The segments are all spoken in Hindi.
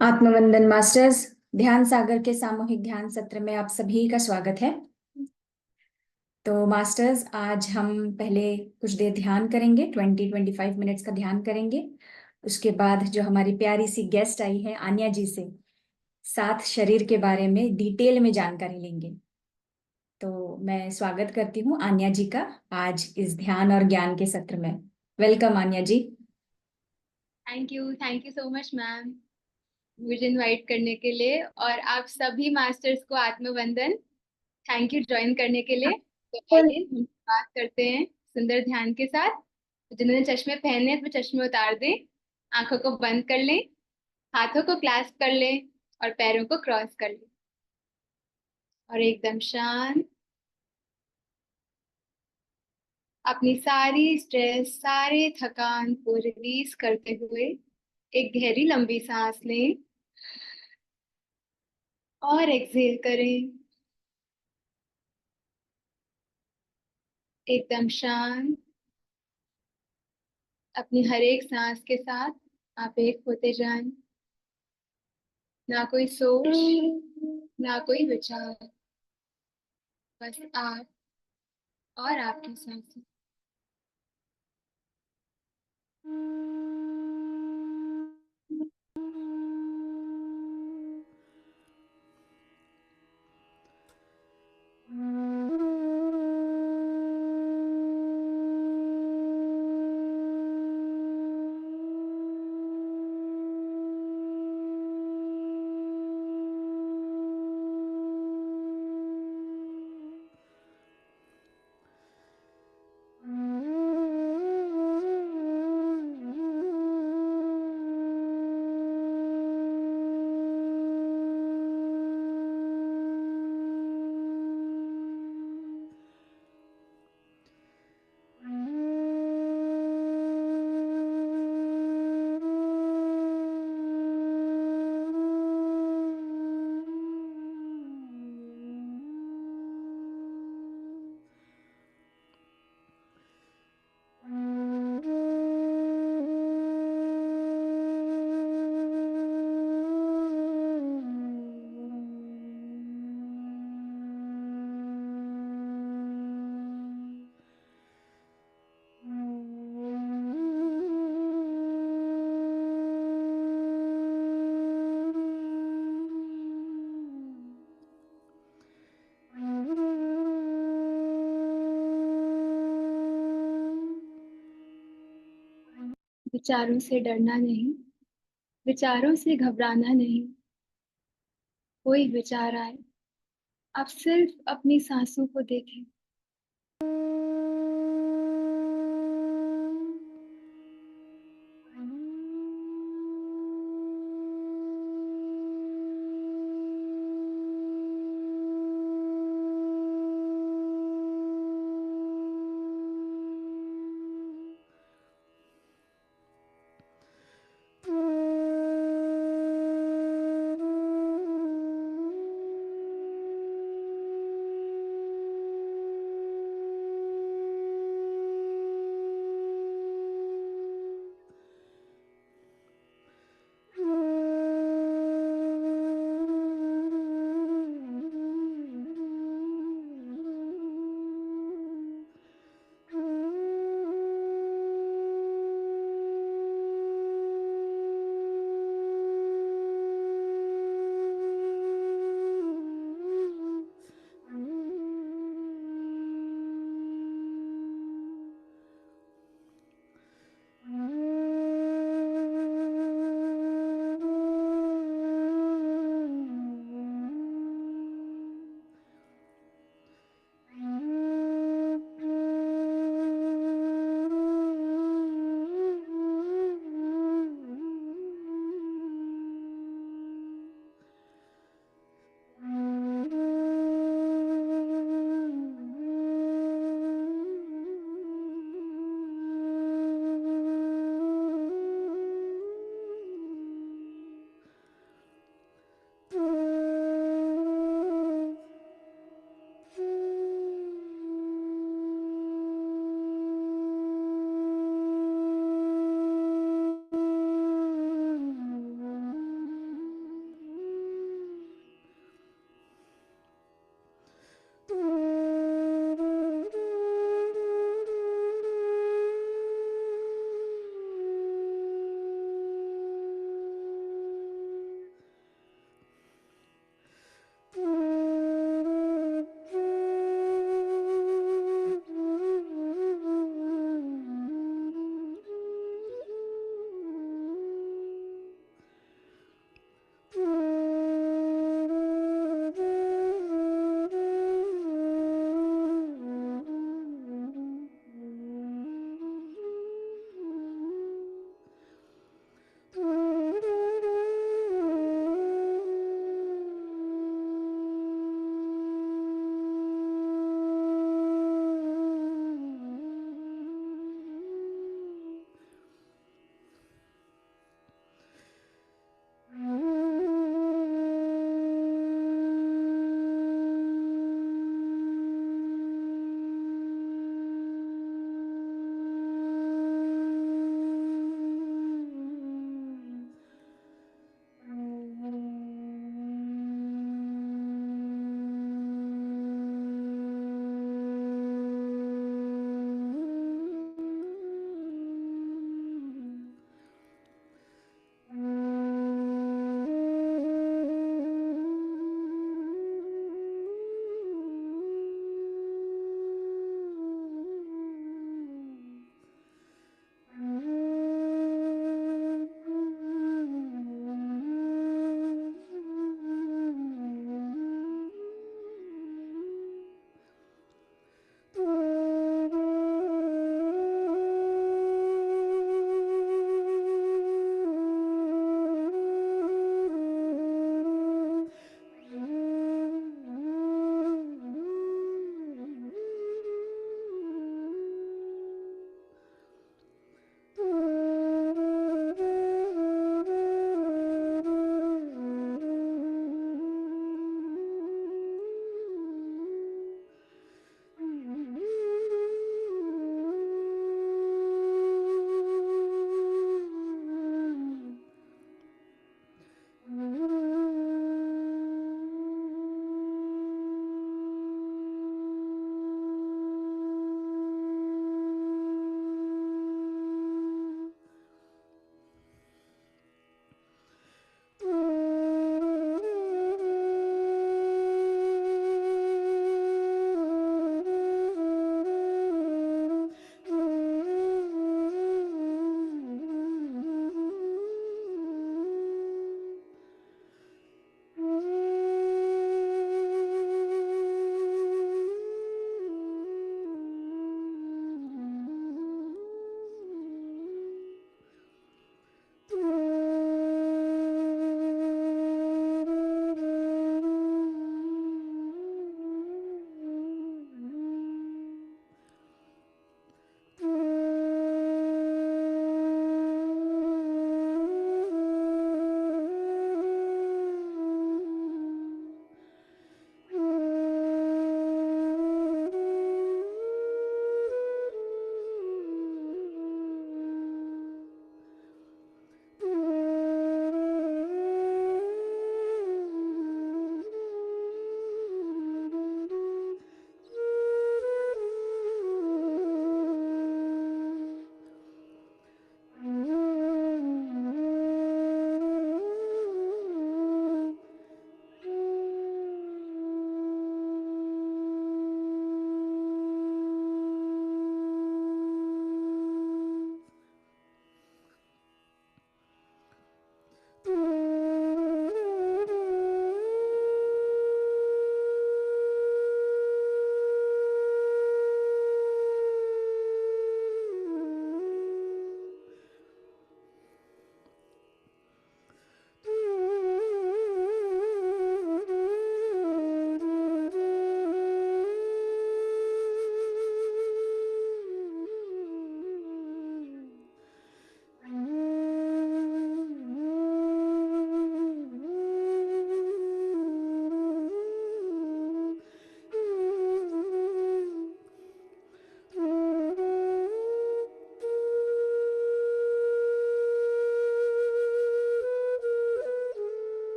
आत्मवंदन मास्टर्स। ध्यान सागर के सामूहिक ध्यान सत्र में आप सभी का स्वागत है। तो मास्टर्स, आज हम पहले कुछ देर ध्यान करेंगे, 20-25 मिनट्स का ध्यान करेंगे। उसके बाद जो हमारी प्यारी सी गेस्ट आई है आन्या जी से 7 शरीर के बारे में डिटेल में जानकारी लेंगे। तो मैं स्वागत करती हूँ आन्या जी का आज इस ध्यान और ज्ञान के सत्र में। Welcome Aanya ji. Thank you so much ma'am, मुझे इनवाइट करने के लिए। और आप सभी मास्टर्स को आत्मवंदन। थैंक यू ज्वाइन करने के लिए। तो आइए हम बात करते हैं सुंदर ध्यान के साथ। जिन्होंने चश्मे पहने हैं वो चश्मे उतार दें, आंखों को बंद कर लें, हाथों को क्लैस्प कर लें और पैरों को क्रॉस कर लें और एकदम शांत अपनी सारी स्ट्रेस, सारे थकान को रिलीज करते हुए एक गहरी लंबी सांस लें और एक्सहेल करें। एकदम शांत अपनी हर एक सांस के साथ आप एक होते जाएं। ना कोई सोच, ना कोई विचार, बस आप और आपकी सांसें। विचारों से डरना नहीं, विचारों से घबराना नहीं। कोई विचार आए, आप सिर्फ अपनी सांसों को देखें।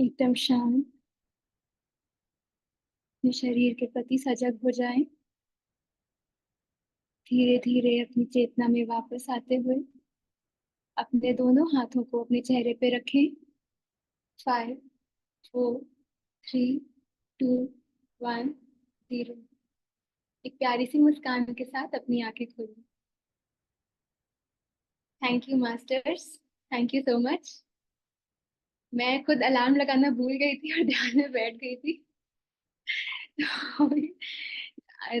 एकदम शांत अपने शरीर के प्रति सजग हो जाएं। धीरे धीरे अपनी चेतना में वापस आते हुए अपने दोनों हाथों को अपने चेहरे पे रखें। 5 4 3 2 1 0। एक प्यारी सी मुस्कान के साथ अपनी आंखें खोलें। Thank you masters, thank you so much. मैं खुद अलार्म लगाना भूल गई थी और ध्यान में बैठ गई थी।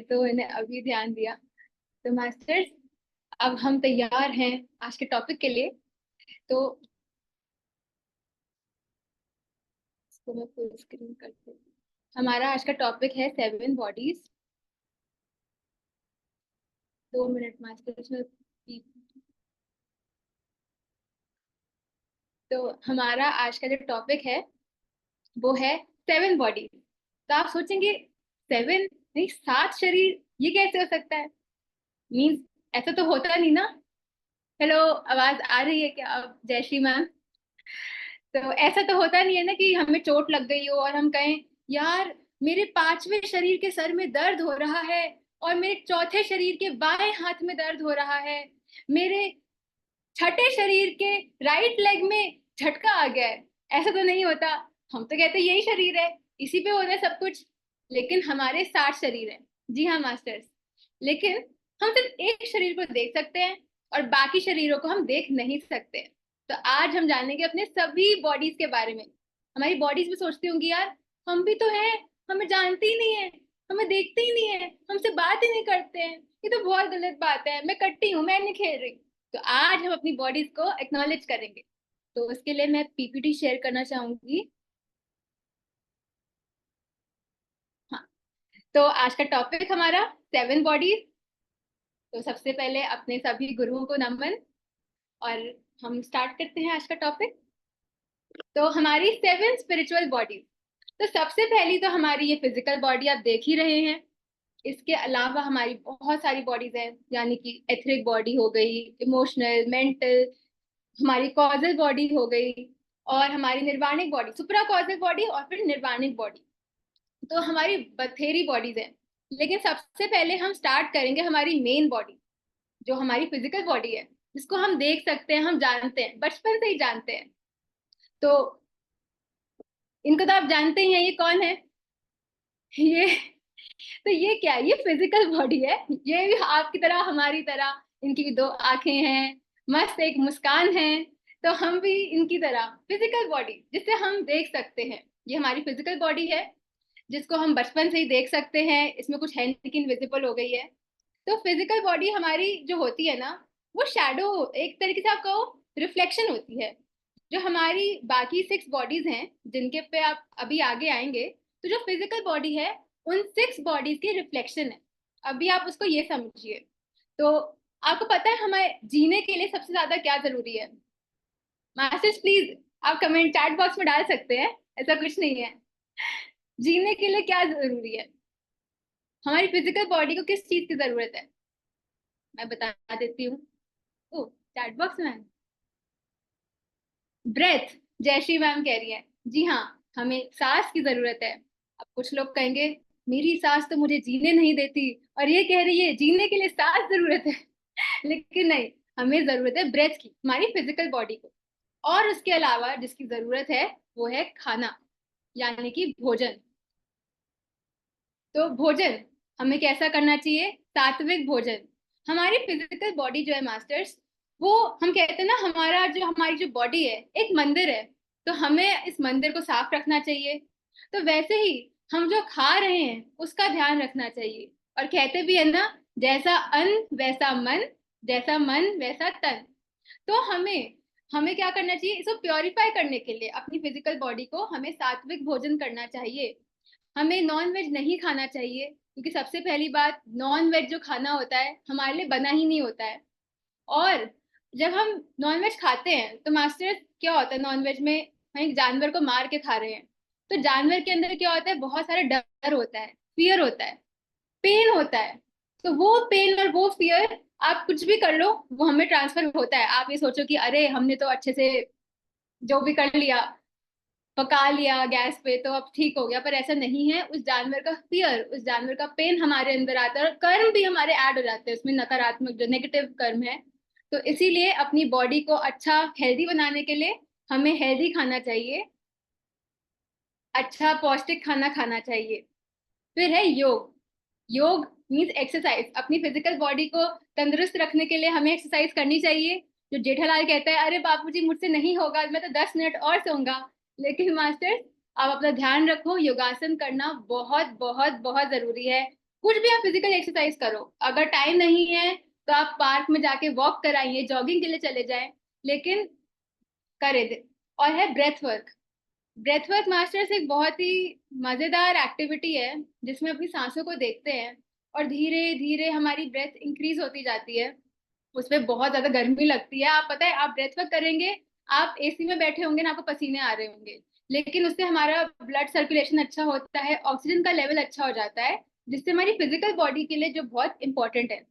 तो मैंने अभी ध्यान दिया। तो मास्टर्स, अब हम तैयार हैं आज के टॉपिक के लिए। तो इसको मैं फुल स्क्रीन करती हूँ। हमारा आज का टॉपिक है 7 बॉडीज। 2 मिनट मास्टर्स में। तो हमारा आज का जो टॉपिक है वो है 7 बॉडीज। तो आप सोचेंगे 7 नहीं 7 शरीर, ये कैसे हो सकता है? मीन्स ऐसा तो होता नहीं ना। हेलो, आवाज आ रही है क्या अब जयश्री मैम? तो ऐसा तो होता नहीं है ना कि हमें चोट लग गई हो और हम कहें यार मेरे 5वें शरीर के सर में दर्द हो रहा है और मेरे चौथे शरीर के बाएं हाथ में दर्द हो रहा है, मेरे छठे शरीर के राइट लेग में झटका आ गया है। ऐसा तो नहीं होता। हम तो कहते हैं यही शरीर है, इसी पे होता है सब कुछ। लेकिन हमारे 7 शरीर हैं। जी हाँ मास्टर्स। लेकिन हम सिर्फ एक शरीर को देख सकते हैं और बाकी शरीरों को हम देख नहीं सकते। तो आज हम जानेंगे अपने सभी बॉडीज के बारे में। हमारी बॉडीज भी सोचती होंगी यार हम भी तो हैं, हमें जानती ही नहीं है, हमें देखते ही नहीं है, हमसे बात ही नहीं करते हैं। ये तो बहुत गलत बात है, मैं कट्टी हूँ, मैं नहीं खेल रही। तो आज हम अपनी बॉडीज को एक्नॉलेज करेंगे। तो उसके लिए मैं पीपीटी शेयर करना चाहूंगी। हाँ। तो आज का टॉपिक हमारा 7 बॉडीज। तो सबसे पहले अपने सभी गुरुओं को नमन। और हम स्टार्ट करते हैं आज का टॉपिक। तो हमारी 7 स्पिरिचुअल बॉडीज। तो सबसे पहली तो हमारी ये फिजिकल बॉडी आप देख ही रहे हैं। इसके अलावा हमारी बहुत सारी बॉडीज हैं, यानी कि एथरिक बॉडी हो गई, इमोशनल, मेंटल, हमारी कॉजल बॉडी हो गई, और हमारी निर्वाणिक बॉडी, सुप्रा कॉजल बॉडी, और फिर निर्वाणिक बॉडी। तो हमारी बथेरी बॉडीज हैं। लेकिन सबसे पहले हम स्टार्ट करेंगे हमारी मेन बॉडी, जो हमारी फिजिकल बॉडी है, जिसको हम देख सकते हैं, हम जानते हैं, बचपन से ही जानते हैं। तो इनको तो आप जानते ही हैं, ये कौन है? ये तो ये क्या है? ये फिजिकल बॉडी है। ये भी आपकी तरह हमारी तरह, इनकी भी 2 आंखें हैं, मस्त एक मुस्कान है। तो हम भी इनकी तरह फिजिकल बॉडी जिसे हम देख सकते हैं, ये हमारी फिजिकल बॉडी है, जिसको हम बचपन से ही देख सकते हैं। इसमें कुछ है लेकिन विजिबल हो गई है। तो फिजिकल बॉडी हमारी जो होती है ना, वो शैडो, एक तरीके से आप कहो रिफ्लेक्शन होती है। जो हमारी बाकी 6 बॉडीज हैं जिनके पे आप अभी आगे आएंगे, तो जो फिजिकल बॉडी है उन 6 बॉडीज की रिफ्लेक्शन है। अभी आप उसको ये समझिए। तो आपको पता है हमें जीने के लिए सबसे ज्यादा क्या जरूरी है? मास्टर्स प्लीज, आप कमेंट चैट बॉक्स में डाल सकते हैं, ऐसा कुछ नहीं है। जीने के लिए क्या जरूरी है? हमारी फिजिकल बॉडी को किस चीज की जरूरत है? मैं बता देती हूँ। ओ, चैट बॉक्स में ब्रेथ, जयश्री मैम कह रही है। जी हाँ, हमें सांस की जरूरत है। अब कुछ लोग कहेंगे मेरी सांस तो मुझे जीने नहीं देती, और ये कह रही है जीने के लिए सांस जरूरत है। लेकिन नहीं, हमें जरूरत है ब्रेथ की, हमारी फिजिकल बॉडी को। और उसके अलावा जिसकी जरूरत है वो है खाना, यानी कि भोजन। तो भोजन हमें कैसा करना चाहिए? सात्विक भोजन। हमारी फिजिकल बॉडी जो है मास्टर्स, वो हम कहते हैं ना, हमारी जो बॉडी है एक मंदिर है। तो हमें इस मंदिर को साफ रखना चाहिए। तो वैसे ही हम जो खा रहे हैं उसका ध्यान रखना चाहिए। और कहते भी है ना, जैसा अन्न वैसा मन, जैसा मन वैसा तन। तो हमें हमें क्या करना चाहिए? इसको प्योरीफाई करने के लिए अपनी फिजिकल बॉडी को हमें सात्विक भोजन करना चाहिए। हमें नॉन वेज नहीं खाना चाहिए, क्योंकि सबसे पहली बात, नॉन वेज जो खाना होता है हमारे लिए बना ही नहीं होता है। और जब हम नॉन वेज खाते हैं तो मास्टर क्या होता है, नॉन वेज में हम एक जानवर को मार के खा रहे हैं। तो जानवर के अंदर क्या होता है? बहुत सारा डर होता है, फियर होता है, पेन होता है। तो वो पेन और वो फियर, आप कुछ भी कर लो, वो हमें ट्रांसफर होता है। आप ये सोचो कि अरे हमने तो अच्छे से जो भी कर लिया, पका लिया गैस पे तो अब ठीक हो गया, पर ऐसा नहीं है। उस जानवर का फियर, उस जानवर का पेन हमारे अंदर आता है, और कर्म भी हमारे ऐड हो जाते हैं उसमें, नकारात्मक जो नेगेटिव कर्म है। तो इसीलिए अपनी बॉडी को अच्छा हेल्दी बनाने के लिए हमें हेल्दी खाना चाहिए, अच्छा पौष्टिक खाना खाना चाहिए। फिर है योग। योग मीन्स एक्सरसाइज। अपनी फिजिकल बॉडी को तंदुरुस्त रखने के लिए हमें एक्सरसाइज करनी चाहिए। जो जेठालाल कहता है, अरे बापूजी मुझसे नहीं होगा, मैं तो 10 मिनट और सोऊंगा। लेकिन मास्टर, आप अपना ध्यान रखो, योगासन करना बहुत बहुत बहुत जरूरी है। कुछ भी आप फिजिकल एक्सरसाइज करो, अगर टाइम नहीं है तो आप पार्क में जाके वॉक कराइए, जॉगिंग के लिए चले जाएं, लेकिन करे दे। और है breath work. Breath work masters एक बहुत ही मजेदार एक्टिविटी है, जिसमें अपनी सांसों को देखते हैं और धीरे धीरे हमारी ब्रेथ इंक्रीज होती जाती है। उसमें बहुत ज्यादा गर्मी लगती है, आप पता है, आप ब्रेथ वर्क करेंगे, आप एसी में बैठे होंगे ना, आपको पसीने आ रहे होंगे, लेकिन उससे हमारा ब्लड सर्कुलेशन अच्छा होता है, ऑक्सीजन का लेवल अच्छा हो जाता है, जिससे हमारी फिजिकल बॉडी के लिए जो बहुत इंपॉर्टेंट है।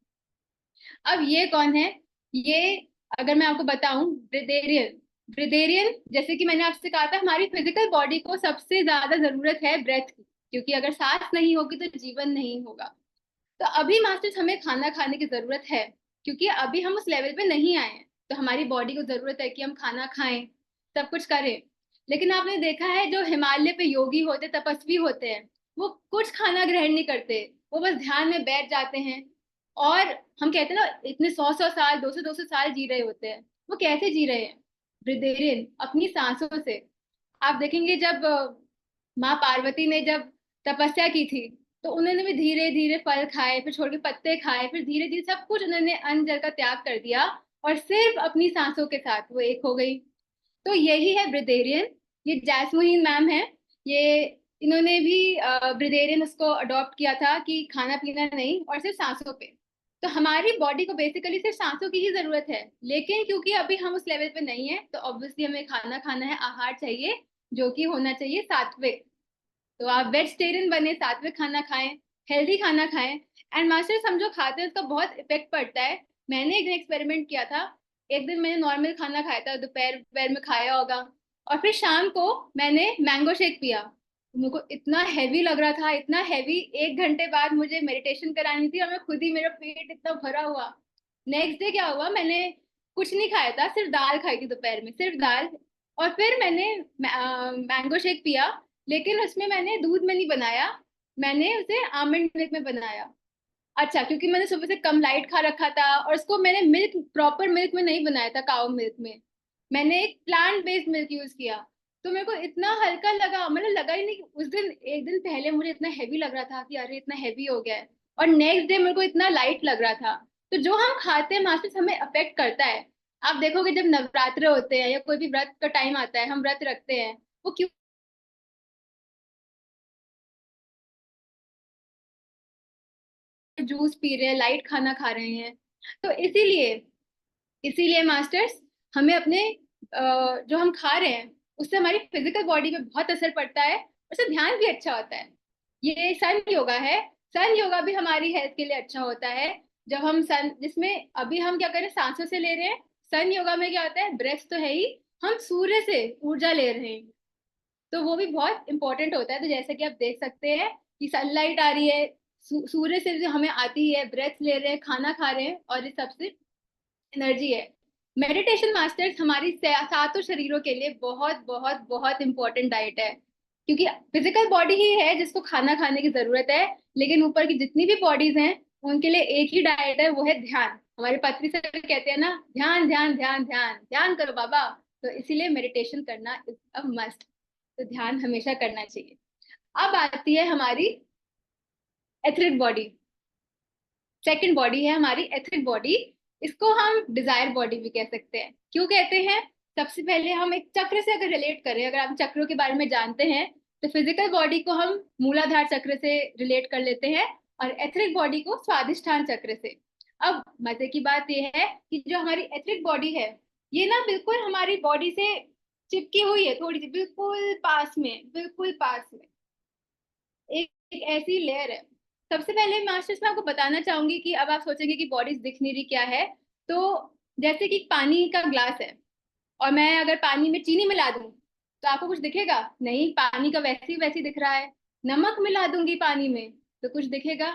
अब ये कौन है? ये, अगर मैं आपको बताऊं, ब्रिदेरियन। ब्रिदेरियन, जैसे कि मैंने आपसे कहा था, हमारी फिजिकल बॉडी को सबसे ज्यादा जरूरत है ब्रेथ की, क्योंकि अगर सांस नहीं होगी तो जीवन नहीं होगा। तो अभी मास्टर्स हमें खाना खाने की जरूरत है, क्योंकि अभी हम उस लेवल पे नहीं आए हैं, तो हमारी बॉडी को जरूरत है कि हम खाना खाएं, सब कुछ करें। लेकिन आपने देखा है, जो हिमालय पे योगी होते, तपस्वी होते हैं, वो कुछ खाना ग्रहण नहीं करते, वो बस ध्यान में बैठ जाते हैं। और हम कहते हैं ना, इतने 100 100 साल, 200 200 साल जी रहे होते हैं। वो कैसे जी रहे हैं? ब्रिदेरियन, अपनी सांसों से। आप देखेंगे, जब माँ पार्वती ने जब तपस्या की थी, तो उन्होंने भी धीरे धीरे फल खाए, फिर छोड़ के पत्ते खाए, फिर धीरे धीरे सब कुछ उन्होंने अन्न जल का त्याग कर दिया, और सिर्फ अपनी सांसों के साथ वो एक हो गई। तो यही है ब्रिदेरियन। ये जैस्मीन मैम है, ये, इन्होंने भी ब्रिदेरियन उसको अडॉप्ट किया था कि खाना पीना नहीं और सिर्फ सांसों पे। तो हमारी बॉडी को बेसिकली सिर्फ सांसों की ही जरूरत है, लेकिन क्योंकि अभी हम उस लेवल पे नहीं है, तो ऑब्वियसली हमें खाना खाना है, आहार चाहिए, जो कि होना चाहिए सात्विक। तो आप वेजिटेरियन बने, सात्विक खाना खाएं, हेल्दी खाना खाएं। एंड मास्टर्स, हम जो खाते हैं उसका बहुत इफेक्ट पड़ता है। मैंने एक दिन एक्सपेरिमेंट किया था। एक दिन मैंने नॉर्मल खाना खाया था, दोपहर दोपहर में खाया होगा, और फिर शाम को मैंने मैंगो शेक पिया। मेरे को इतना हैवी लग रहा था, इतना हैवी। 1 घंटे बाद मुझे मेडिटेशन करानी थी, और मैं खुद ही, मेरा पेट इतना भरा हुआ। नेक्स्ट डे क्या हुआ, मैंने कुछ नहीं खाया था, सिर्फ दाल खाई थी दोपहर में, सिर्फ दाल। और फिर मैंने मैंगो शेक पिया, लेकिन उसमें मैंने दूध में नहीं बनाया, मैंने उसे आमंड मिल्क में बनाया। अच्छा, क्योंकि मैंने सुबह से कम लाइट खा रखा था, और उसको मैंने मिल्क, प्रॉपर मिल्क में नहीं बनाया था, काउ मिल्क में। मैंने एक प्लांट बेस्ड मिल्क यूज किया। तो मेरे को इतना हल्का लगा, मतलब लगा ही नहीं कि उस दिन, एक दिन पहले मुझे इतना हैवी लग रहा था कि अरे इतना हैवी हो गया है, और नेक्स्ट डे मेरे को इतना लाइट लग रहा था। तो जो हम खाते हैं मास्टर्स, हमें अफेक्ट करता है। आप देखोगे, जब नवरात्र होते हैं या कोई भी व्रत का टाइम आता है, हम व्रत रखते हैं, वो क्यों जूस पी रहे हैं, लाइट खाना खा रहे हैं? तो इसीलिए, इसीलिए मास्टर्स, हमें अपने जो हम खा रहे हैं, उससे हमारी फिजिकल बॉडी पे बहुत असर पड़ता है, उससे ध्यान भी अच्छा होता है। ये सन योगा है। सन योगा भी हमारी हेल्थ के लिए अच्छा होता है। जब हम सन, जिसमें अभी हम क्या करें, सांसों से ले रहे हैं। सन योगा में क्या होता है, ब्रेथ तो है ही, हम सूर्य से ऊर्जा ले रहे हैं, तो वो भी बहुत इंपॉर्टेंट होता है। तो जैसे कि आप देख सकते हैं कि सनलाइट आ रही है, सूर्य से जो हमें आती है, ब्रेथ ले रहे हैं, खाना खा रहे हैं, और इस सबसे एनर्जी है। मेडिटेशन मास्टर्स हमारी सातों शरीरों के लिए बहुत बहुत बहुत इंपॉर्टेंट डाइट है, क्योंकि फिजिकल बॉडी ही है जिसको खाना खाने की जरूरत है, लेकिन ऊपर की जितनी भी बॉडीज हैं, उनके लिए एक ही डाइट है, वो है ध्यान। हमारे पत्री सर कहते हैं ना, ध्यान ध्यान ध्यान ध्यान ध्यान करो बाबा। तो इसीलिए मेडिटेशन करना इज अ मस्ट। तो ध्यान हमेशा करना चाहिए। अब आती है हमारी एथरिक बॉडी। सेकंड बॉडी है हमारी एथरिक बॉडी। इसको हम डिजायर बॉडी भी कह सकते हैं। क्यों कहते हैं? सबसे पहले हम एक चक्र से अगर रिलेट करें, अगर आप चक्रों के बारे में जानते हैं, तो फिजिकल बॉडी को हम मूलाधार चक्र से रिलेट कर लेते हैं, और एथरिक बॉडी को स्वादिष्ठान चक्र से। अब मजे की बात यह है कि जो हमारी एथरिक बॉडी है, ये ना बिल्कुल हमारी बॉडी से चिपकी हुई है, थोड़ी सी बिल्कुल पास में, बिल्कुल पास में एक ऐसी लेयर है। सबसे पहले मास्टर्स मैं आपको बताना चाहूंगी कि अब आप सोचेंगे कि बॉडीज दिख नहीं रही, क्या है? तो जैसे कि पानी का ग्लास है, और मैं अगर पानी में चीनी मिला दूं, तो आपको कुछ दिखेगा नहीं, पानी का वैसे ही वैसे दिख रहा है। नमक मिला दूंगी पानी में तो कुछ दिखेगा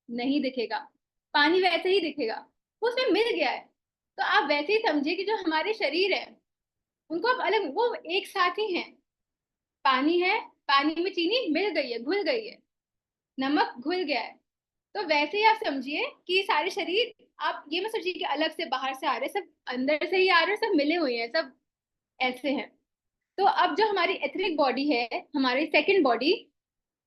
नहीं दिखेगा, पानी वैसे ही दिखेगा, वो उसमें मिल गया है। तो आप वैसे ही समझिए कि जो हमारे शरीर है उनको आप अलग, वो एक साथ ही हैं। पानी है, पानी में चीनी मिल गई है, घुल गई है, नमक घुल गया है। तो वैसे ही आप समझिए कि सारे शरीर, आप ये मत सोचिए कि अलग से बाहर से आ रहे हैं, सब अंदर से ही आ रहे हैं, सब मिले हुए हैं, सब ऐसे हैं। तो अब जो हमारी एथरिक बॉडी है, हमारी सेकंड बॉडी,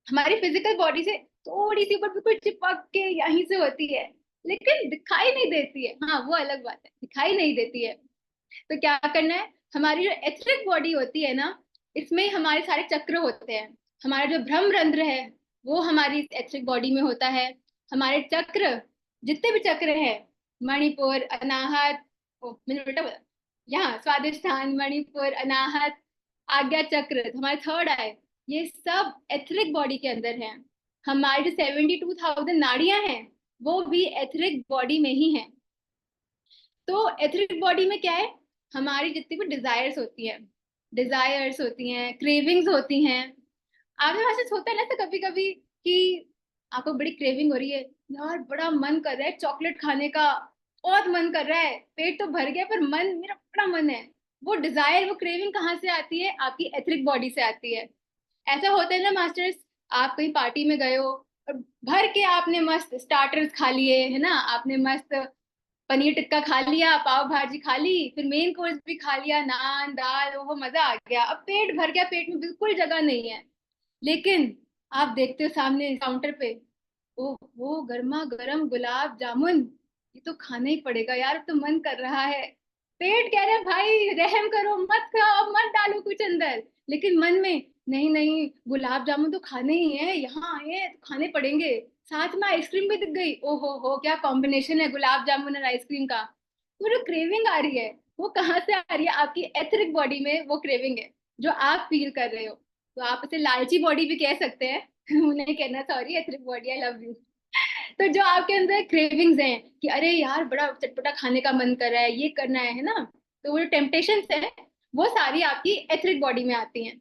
हमारी फिजिकल बॉडी से थोड़ी सी ऊपर बिल्कुल चिपक के यहीं से होती है, लेकिन दिखाई नहीं देती है। हाँ वो अलग बात है, दिखाई नहीं देती है। तो क्या करना है, हमारी जो एथरिक बॉडी होती है ना, इसमें हमारे सारे चक्र होते हैं। हमारा जो ब्रह्मरंध्र है वो हमारी एथरिक बॉडी में होता है। हमारे चक्र, जितने भी चक्र है, मणिपुर, अनाहत, ओ मैंने उल्टा बोला, यहाँ स्वादिष्ठान, मणिपुर, अनाहत, आज्ञा चक्र, हमारे थर्ड आई, ये सब एथरिक बॉडी के अंदर हैं। हमारी जो 72,000 नाड़ियां हैं वो भी एथरिक बॉडी में ही हैं। तो एथरिक बॉडी में क्या है, हमारी जितनी भी डिजायर्स होती हैं, क्रेविंग्स होती हैं। आपके पास ऐसा होता है ना, तो कभी कभी कि आपको बड़ी क्रेविंग हो रही है, यार बड़ा मन कर रहा है चॉकलेट खाने का, बहुत मन कर रहा है, पेट तो भर गया पर मन, मेरा बड़ा मन है। वो डिजायर, वो क्रेविंग कहाँ से आती है, आपकी एथरिक बॉडी से आती है। ऐसा होता है ना मास्टर्स, आप कहीं पार्टी में गए हो और भर के आपने मस्त स्टार्टर्स खा लिए है ना, आपने मस्त पनीर टिक्का खा लिया, पाव भाजी खा ली, फिर मेन कोर्स भी खा लिया, नान दाल, वो मजा आ गया, अब पेट भर गया, पेट में बिल्कुल जगह नहीं है। लेकिन आप देखते हो सामने काउंटर पे, ओ वो गर्मा गर्म गुलाब जामुन, ये तो खाना ही पड़ेगा यार, अब तो मन कर रहा है। पेट कह रहा है भाई रहम करो, मत खाओ, अब मत डालो कुछ अंदर, लेकिन मन में नहीं नहीं, गुलाब जामुन तो खाने ही है, यहाँ आए हैं तो खाने पड़ेंगे। साथ में आइसक्रीम भी दिख गई, ओहो हो क्या कॉम्बिनेशन है गुलाब जामुन और आइसक्रीम का। वो जो क्रेविंग आ रही है वो कहाँ से आ रही है, आपकी एथरिक बॉडी में वो क्रेविंग है जो आप फील कर रहे हो। तो आप इसे लालची बॉडी भी कह सकते हैं उन्हें कहना sorry, etheric body, I love you. तो जो आपके अंदर क्रेविंग्स हैं कि अरे यार बड़ा चटपटा खाने का मन कर रहा है, ये करना है ना, तो वो जो टेम्पटेशन है वो सारी आपकी एथरिक बॉडी में आती हैं।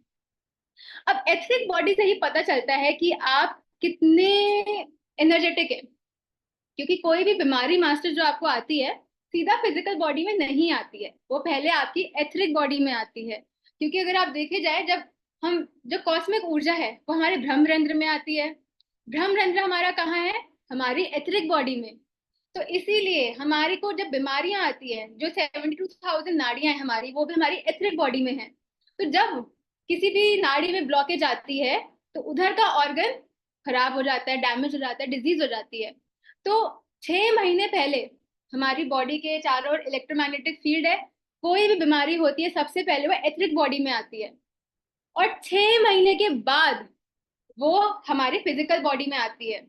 अब एथरिक बॉडी से ही पता चलता है कि आप कितने एनर्जेटिक है, क्योंकि कोई भी बीमारी मास्टर जो आपको आती है सीधा फिजिकल बॉडी में नहीं आती है, वो पहले आपकी एथरिक बॉडी में आती है। क्योंकि अगर आप देखे जाए, जब हम, जो कॉस्मिक ऊर्जा है वो हमारे ब्रह्मरंध्र में आती है। ब्रह्मरंध्र हमारा कहाँ है, हमारी एथरिक बॉडी में। तो इसीलिए हमारे को जब बीमारियां आती है, जो 72,000 नाड़ियां हैं हमारी, वो भी हमारी एथरिक बॉडी में है। तो जब किसी भी नाड़ी में ब्लॉकेज आती है तो उधर का ऑर्गन खराब हो जाता है, डैमेज हो जाता है, डिजीज हो जाती है। तो 6 महीने पहले हमारी बॉडी के चारों ओर इलेक्ट्रोमैग्नेटिक फील्ड है, कोई भी बीमारी होती है सबसे पहले वो एथरिक बॉडी में आती है, और 6 महीने के बाद वो हमारी फिजिकल बॉडी में आती है।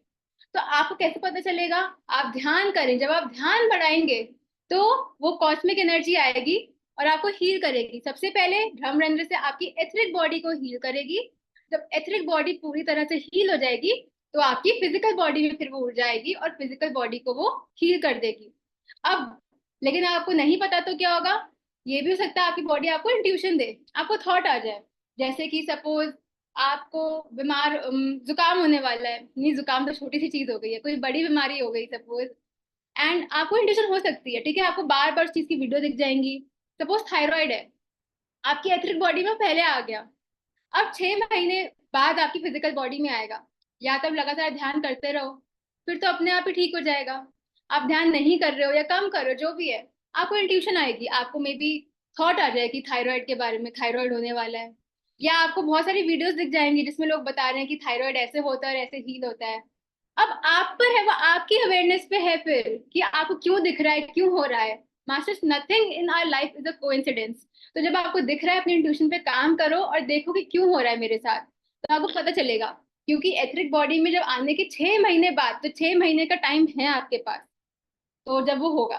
तो आपको कैसे पता चलेगा, आप ध्यान करें, जब आप ध्यान बढ़ाएंगे तो वो कॉस्मिक एनर्जी आएगी और आपको हील करेगी। सबसे पहले ब्रह्मरंध्र से आपकी एथरिक बॉडी को हील करेगी। जब एथरिक बॉडी पूरी तरह से हील हो जाएगी तो आपकी फिजिकल बॉडी में फिर वो ऊर्जा आएगी और फिजिकल बॉडी को वो हील कर देगी। अब लेकिन आपको नहीं पता तो क्या होगा, ये भी हो सकता है आपकी बॉडी आपको इंट्यूशन दे, आपको थॉट आ जाए, जैसे कि सपोज आपको बीमार, जुकाम होने वाला है, नहीं जुकाम तो छोटी सी चीज हो गई है, कोई बड़ी बीमारी हो गई सपोज, एंड आपको इंट्यूशन हो सकती है, ठीक है, आपको बार बार उस चीज की वीडियो दिख जाएंगी। सपोज थायराइड है, आपकी एथरिक बॉडी में पहले आ गया, अब 6 महीने बाद आपकी फिजिकल बॉडी में आएगा। या तो आप लगातार ध्यान करते रहो, फिर तो अपने आप ही ठीक हो जाएगा। आप ध्यान नहीं कर रहे हो या कम कर रहे हो, जो भी है, आपको इंट्यूशन आएगी, आपको मे बी थॉट आ जाएगी थायराइड के बारे में, थायराइड होने वाला है। या आपको बहुत सारी वीडियोस दिख जाएंगी जिसमें लोग बता रहे हैं कि थायराइड ऐसे होता है और ऐसे हील होता है। अब आप पर है, वो आपकी अवेयरनेस पे है फिर कि आपको क्यों दिख रहा है, क्यों हो रहा है। Masters, nothing in our life is a coincidence. तो जब आपको दिख रहा है अपनी इंट्यूशन पे काम करो और देखो कि क्यों हो रहा है मेरे साथ, तो आपको पता चलेगा। क्योंकि एथरिक बॉडी में जब आने के 6 महीने बाद, तो 6 महीने का टाइम है आपके पास, तो जब वो होगा,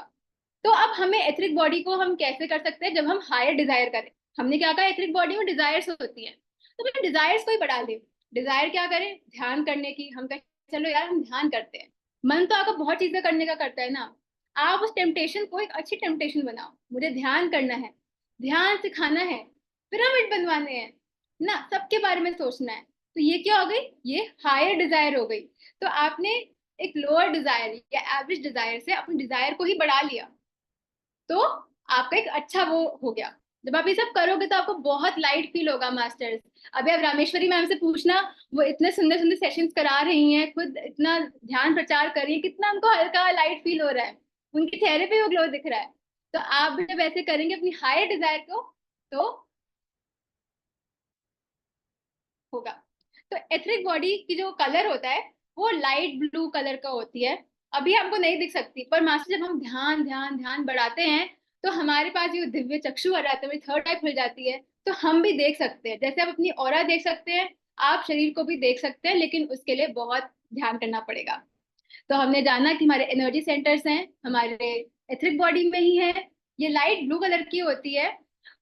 तो अब हमें एथरिक बॉडी को हम कैसे कर सकते हैं, जब हम हायर डिजायर करें। हमने क्या कहा, एथरिक बॉडी में डिजायर्स होती हैं, तो फिर डिजायर्स को ही बढ़ा ले। डिजायर क्या करें, ध्यान करने की, हम कहें चलो यार हम ध्यान करते हैं। मन तो आपका बहुत चीजें करने का करता है ना, आप उस टेम्पटेशन को एक अच्छी टेम्पटेशन बनाओ, मुझे ध्यान करना है, ध्यान सिखाना है, पिरामिड बनवाने हैं, ना, सबके बारे में सोचना है। तो ये क्या हो गई, ये हायर डिजायर हो गई। तो आपने एक लोअर डिजायर या एवरेज डिजायर से अपने डिजायर को ही बढ़ा लिया, तो आपका एक अच्छा वो हो गया। जब आप ये सब करोगे तो आपको बहुत लाइट फील होगा मास्टर्स। अभी आप रामेश्वरी मैम से पूछना, वो इतने सुंदर सुंदर सेशंस करा रही हैं, खुद इतना ध्यान प्रचार कर रही है, कितना उनको हल्का लाइट फील हो रहा है, उनकी चेहरे पे वो ग्लो दिख रहा है। तो आप भी जब ऐसे करेंगे अपनी हायर डिजायर को, तो होगा। तो एथरिक बॉडी की जो कलर होता है वो लाइट ब्लू कलर का होती है। अभी हमको नहीं दिख सकती, पर मास्टर जब हम ध्यान ध्यान ध्यान बढ़ाते हैं तो हमारे पास ये दिव्य चक्षु आ जाते हैं, थर्ड आई खुल जाती है, तो हम भी देख सकते हैं। जैसे आप अपनी ऑरा देख सकते हैं, आप शरीर को भी देख सकते हैं, लेकिन उसके लिए बहुत ध्यान करना पड़ेगा। तो हमने जाना कि हमारे एनर्जी सेंटर्स हैं हमारे एथरिक बॉडी में ही है, ये लाइट ब्लू कलर की होती है।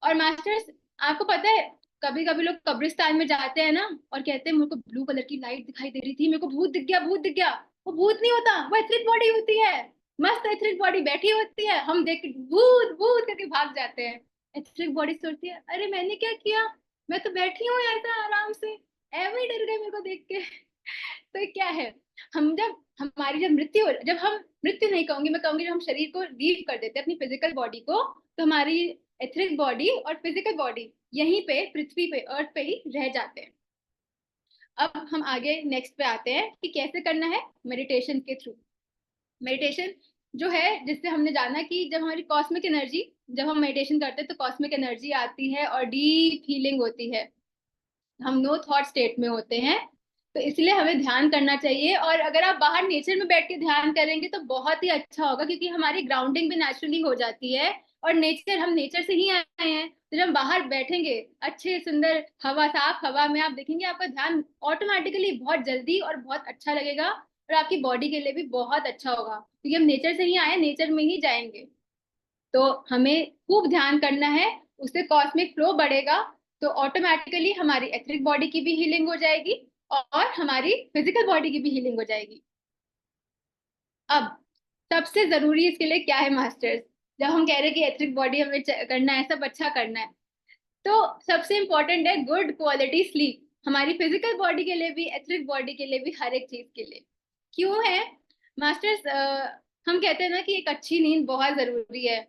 और मास्टर्स, आपको पता है, कभी कभी लोग कब्रिस्तान में जाते हैं ना और कहते हैं मेरे को ब्लू कलर की लाइट दिखाई दे रही थी, मेरे को भूत दिख गया, भूत दिख गया। वो भूत नहीं होता, वो एथरिक बॉडी होती है। मस्त एथरिक बॉडी बैठी होती है, हम देख के भूत भूत करके भाग जाते हैं। एथरिक बॉडी सोचती है अरे मैंने क्या किया, मैं तो बैठी हूँ ऐसा आराम से, एवे ही डर गए मेरे को देख के। तो ये क्या है, हम जब हमारी जब मृत्यु जब हम मृत्यु नहीं कहूंगी, मैं कहूंगी जब हम शरीर को लीव कर देते हैं अपनी फिजिकल बॉडी को, तो हमारी एथरिक बॉडी और फिजिकल बॉडी यहीं पे पृथ्वी पे अर्थ पे ही रह जाते हैं। अब हम आगे नेक्स्ट पे आते हैं कि कैसे करना है, मेडिटेशन के थ्रू। मेडिटेशन जो है, जिससे हमने जाना कि जब हमारी कॉस्मिक एनर्जी, जब हम मेडिटेशन करते हैं तो कॉस्मिक एनर्जी आती है और डीप हीलिंग होती है, हम नो थॉट स्टेट में होते हैं। तो इसलिए हमें ध्यान करना चाहिए। और अगर आप बाहर नेचर में बैठ के ध्यान करेंगे तो बहुत ही अच्छा होगा, क्योंकि हमारी ग्राउंडिंग भी नेचुरली हो जाती है। और नेचर, हम नेचर से ही आए हैं, तो जब हम बाहर बैठेंगे अच्छे सुंदर हवा, साफ हवा में, आप देखेंगे आपका ध्यान ऑटोमेटिकली बहुत जल्दी और बहुत अच्छा लगेगा, और आपकी बॉडी के लिए भी बहुत अच्छा होगा, क्योंकि हम नेचर से ही आए, नेचर में ही जाएंगे। तो हमें खूब ध्यान करना है, उससे कॉस्मिक फ्लो बढ़ेगा, तो ऑटोमेटिकली हमारी एथरिक बॉडी की भी हीलिंग हो जाएगी और हमारी फिजिकल बॉडी की भी हीलिंग हो जाएगी। अब सबसे जरूरी इसके लिए क्या है मास्टर्स, जब हम कह रहे हैं कि एथरिक बॉडी हमें करना है, सब अच्छा करना है, तो सबसे इंपॉर्टेंट है गुड क्वालिटी स्लीप, हमारी फिजिकल बॉडी के लिए भी, एथरिक बॉडी के लिए भी, हर एक चीज के लिए। क्यों है मास्टर्स, हम कहते हैं ना कि एक अच्छी नींद बहुत जरूरी है।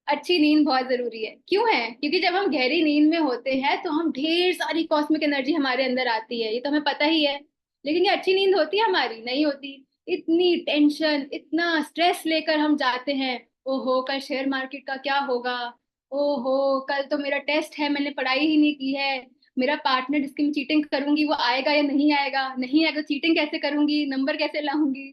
अच्छी नींद बहुत जरूरी है, क्यों है, क्योंकि जब हम गहरी नींद में होते हैं तो हम ढेर सारी कॉस्मिक एनर्जी हमारे अंदर आती है, ये तो हमें पता ही है। लेकिन ये अच्छी नींद होती है हमारी, नहीं होती। इतनी टेंशन, इतना स्ट्रेस लेकर हम जाते हैं, ओहो कल शेयर मार्केट का क्या होगा, ओहो कल तो मेरा टेस्ट है, मैंने पढ़ाई ही नहीं की है, मेरा पार्टनर जिसकी मैं चीटिंग करूंगी वो आएगा या नहीं आएगा, नहीं आएगा चीटिंग कैसे करूंगी, नंबर कैसे लाऊंगी,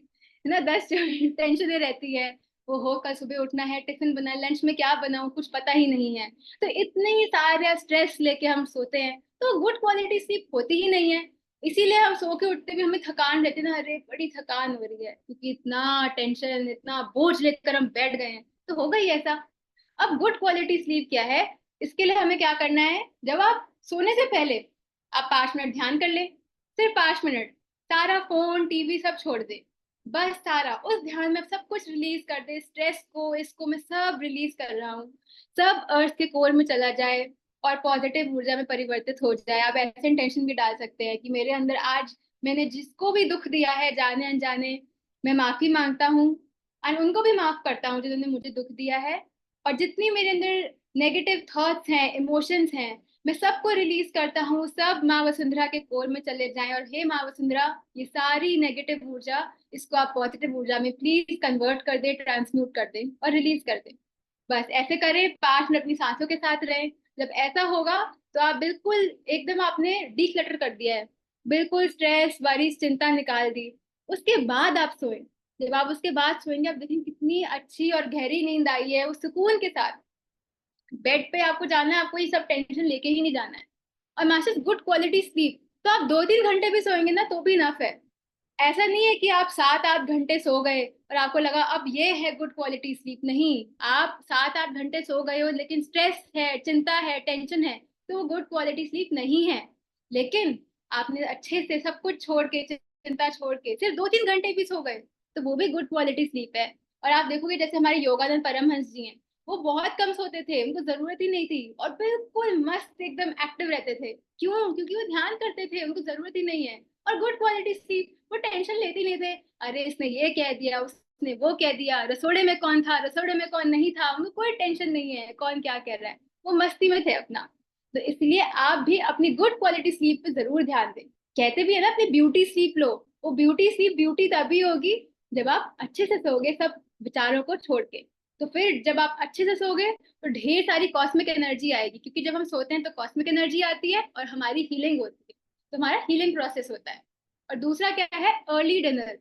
है ना, 10 टेंशनें रहती है। ओहो कल सुबह उठना है, टिफिन बना, लंच में क्या बनाऊं, कुछ पता ही नहीं है। तो इतने ही सारे स्ट्रेस लेके हम सोते हैं, तो गुड क्वालिटी स्लीप होती ही नहीं है। इसीलिए हम सो के उठते भी हमें थकान रहती है ना, अरे बड़ी थकान हो रही है, क्योंकि इतना टेंशन, इतना बोझ लेकर हम बैठ गए हैं, तो हो गई ऐसा। अब गुड क्वालिटी स्लीप क्या है, इसके लिए हमें क्या करना है, जब आप सोने से पहले आप 5 मिनट ध्यान कर ले, सिर्फ 5 मिनट, सारा फोन टीवी सब छोड़ दे, बस सारा उस ध्यान में सब कुछ रिलीज कर दे, स्ट्रेस को, इसको मैं सब रिलीज कर रहा हूँ, सब अर्थ के कोर में चला जाए और पॉजिटिव ऊर्जा में परिवर्तित हो जाए। आप ऐसे इंटेंशन भी डाल सकते हैं कि मेरे अंदर आज मैंने जिसको भी दुख दिया है जाने अनजाने, मैं माफी मांगता हूँ, और उनको भी माफ करता हूँ जिन्होंने मुझे दुख दिया है। और जितनी मेरे अंदर नेगेटिव थॉट्स हैं, इमोशंस हैं, मैं सबको रिलीज करता हूँ, सब माँ वसुंधरा के कोर में चले जाएं, और हे माँ वसुंधरा, ये सारी नेगेटिव ऊर्जा, इसको आप पॉजिटिव ऊर्जा में प्लीज कन्वर्ट कर दे, ट्रांसम्यूट कर दे और रिलीज कर दे। बस ऐसे करें, 5 मिनट अपनी सांसों के साथ रहें। जब ऐसा होगा तो आप बिल्कुल एकदम आपने डीक्लटर कर दिया है, बिल्कुल स्ट्रेस वरी चिंता निकाल दी। उसके बाद आप सोएं, जब आप उसके बाद सोएंगे आप देखेंगे कितनी अच्छी और गहरी नींद आई है, उस सुकून के साथ। बेड पे आपको जाना है, आपको ये सब टेंशन लेके ही नहीं जाना है। और मास्टर्स गुड क्वालिटी स्लीप, तो आप 2-3 घंटे भी सोएंगे ना तो भी इनफ है। ऐसा नहीं है कि आप 7-8 घंटे सो गए और आपको लगा अब ये है गुड क्वालिटी स्लीप, नहीं। आप 7-8 घंटे सो गए हो लेकिन स्ट्रेस है, चिंता है, टेंशन है, तो वो गुड क्वालिटी स्लीप नहीं है। लेकिन आपने अच्छे से सब कुछ छोड़ के, चिंता छोड़ के सिर्फ 2-3 घंटे भी सो गए, तो वो भी गुड क्वालिटी स्लीप है। और आप देखोगे जैसे हमारे योगानंद परमहंस जी हैं, वो बहुत कम सोते थे, उनको जरूरत ही नहीं थी, और बिल्कुल मस्त एकदम एक्टिव रहते थे। क्यों? क्योंकि वो ध्यान करते थे, उनको जरूरत ही नहीं है। और गुड क्वालिटी स्लीप, वो टेंशन लेते नहीं थे, अरे इसने ये कह दिया, उसने वो कह दिया, रसोड़े में कौन था, रसोड़े में कौन नहीं था, उनको कोई टेंशन नहीं है कौन क्या कह रहा है, वो मस्ती में थे अपना। तो इसलिए आप भी अपनी गुड क्वालिटी स्लीप पे जरूर ध्यान दें। कहते भी है ना, अपनी ब्यूटी स्लीप लो। वो ब्यूटी स्लीप ब्यूटी तभी होगी जब आप अच्छे से सोओगे, सब विचारों को छोड़ के। तो फिर जब आप अच्छे से सोओगे तो ढेर सारी कॉस्मिक एनर्जी आएगी, क्योंकि जब हम सोते हैं तो कॉस्मिक एनर्जी आती है और हमारी हीलिंग होती है, तो हमारा हीलिंग प्रोसेस होता है। और दूसरा क्या है, अर्ली डिनर।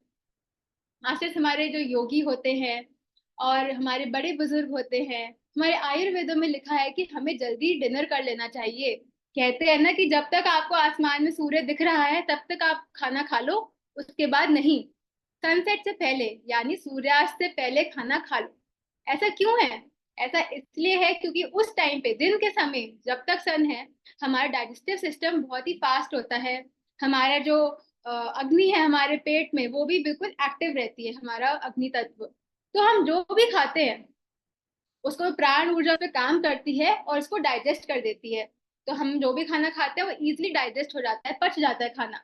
मास्टर्स हमारे जो योगी होते हैं और हमारे बड़े बुजुर्ग होते हैं, हमारे आयुर्वेदों में लिखा है कि हमें जल्दी डिनर कर लेना चाहिए। कहते हैं ना कि जब तक आपको आसमान में सूर्य दिख रहा है तब तक आप खाना खा लो, उसके बाद नहीं। सनसेट से पहले यानी सूर्यास्त से पहले खाना खा लो। ऐसा क्यों है? ऐसा इसलिए है क्योंकि उस टाइम पे, दिन के समय जब तक सन है, हमारा डाइजेस्टिव सिस्टम बहुत ही फास्ट होता है। हमारा जो अग्नि है हमारे पेट में, वो भी बिल्कुल एक्टिव रहती है, हमारा अग्नि तत्व। तो हम जो भी खाते हैं उसको प्राण ऊर्जा पे काम करती है और उसको डाइजेस्ट कर देती है। तो हम जो भी खाना खाते हैं वो इजिली डाइजेस्ट हो जाता है, पच जाता है खाना।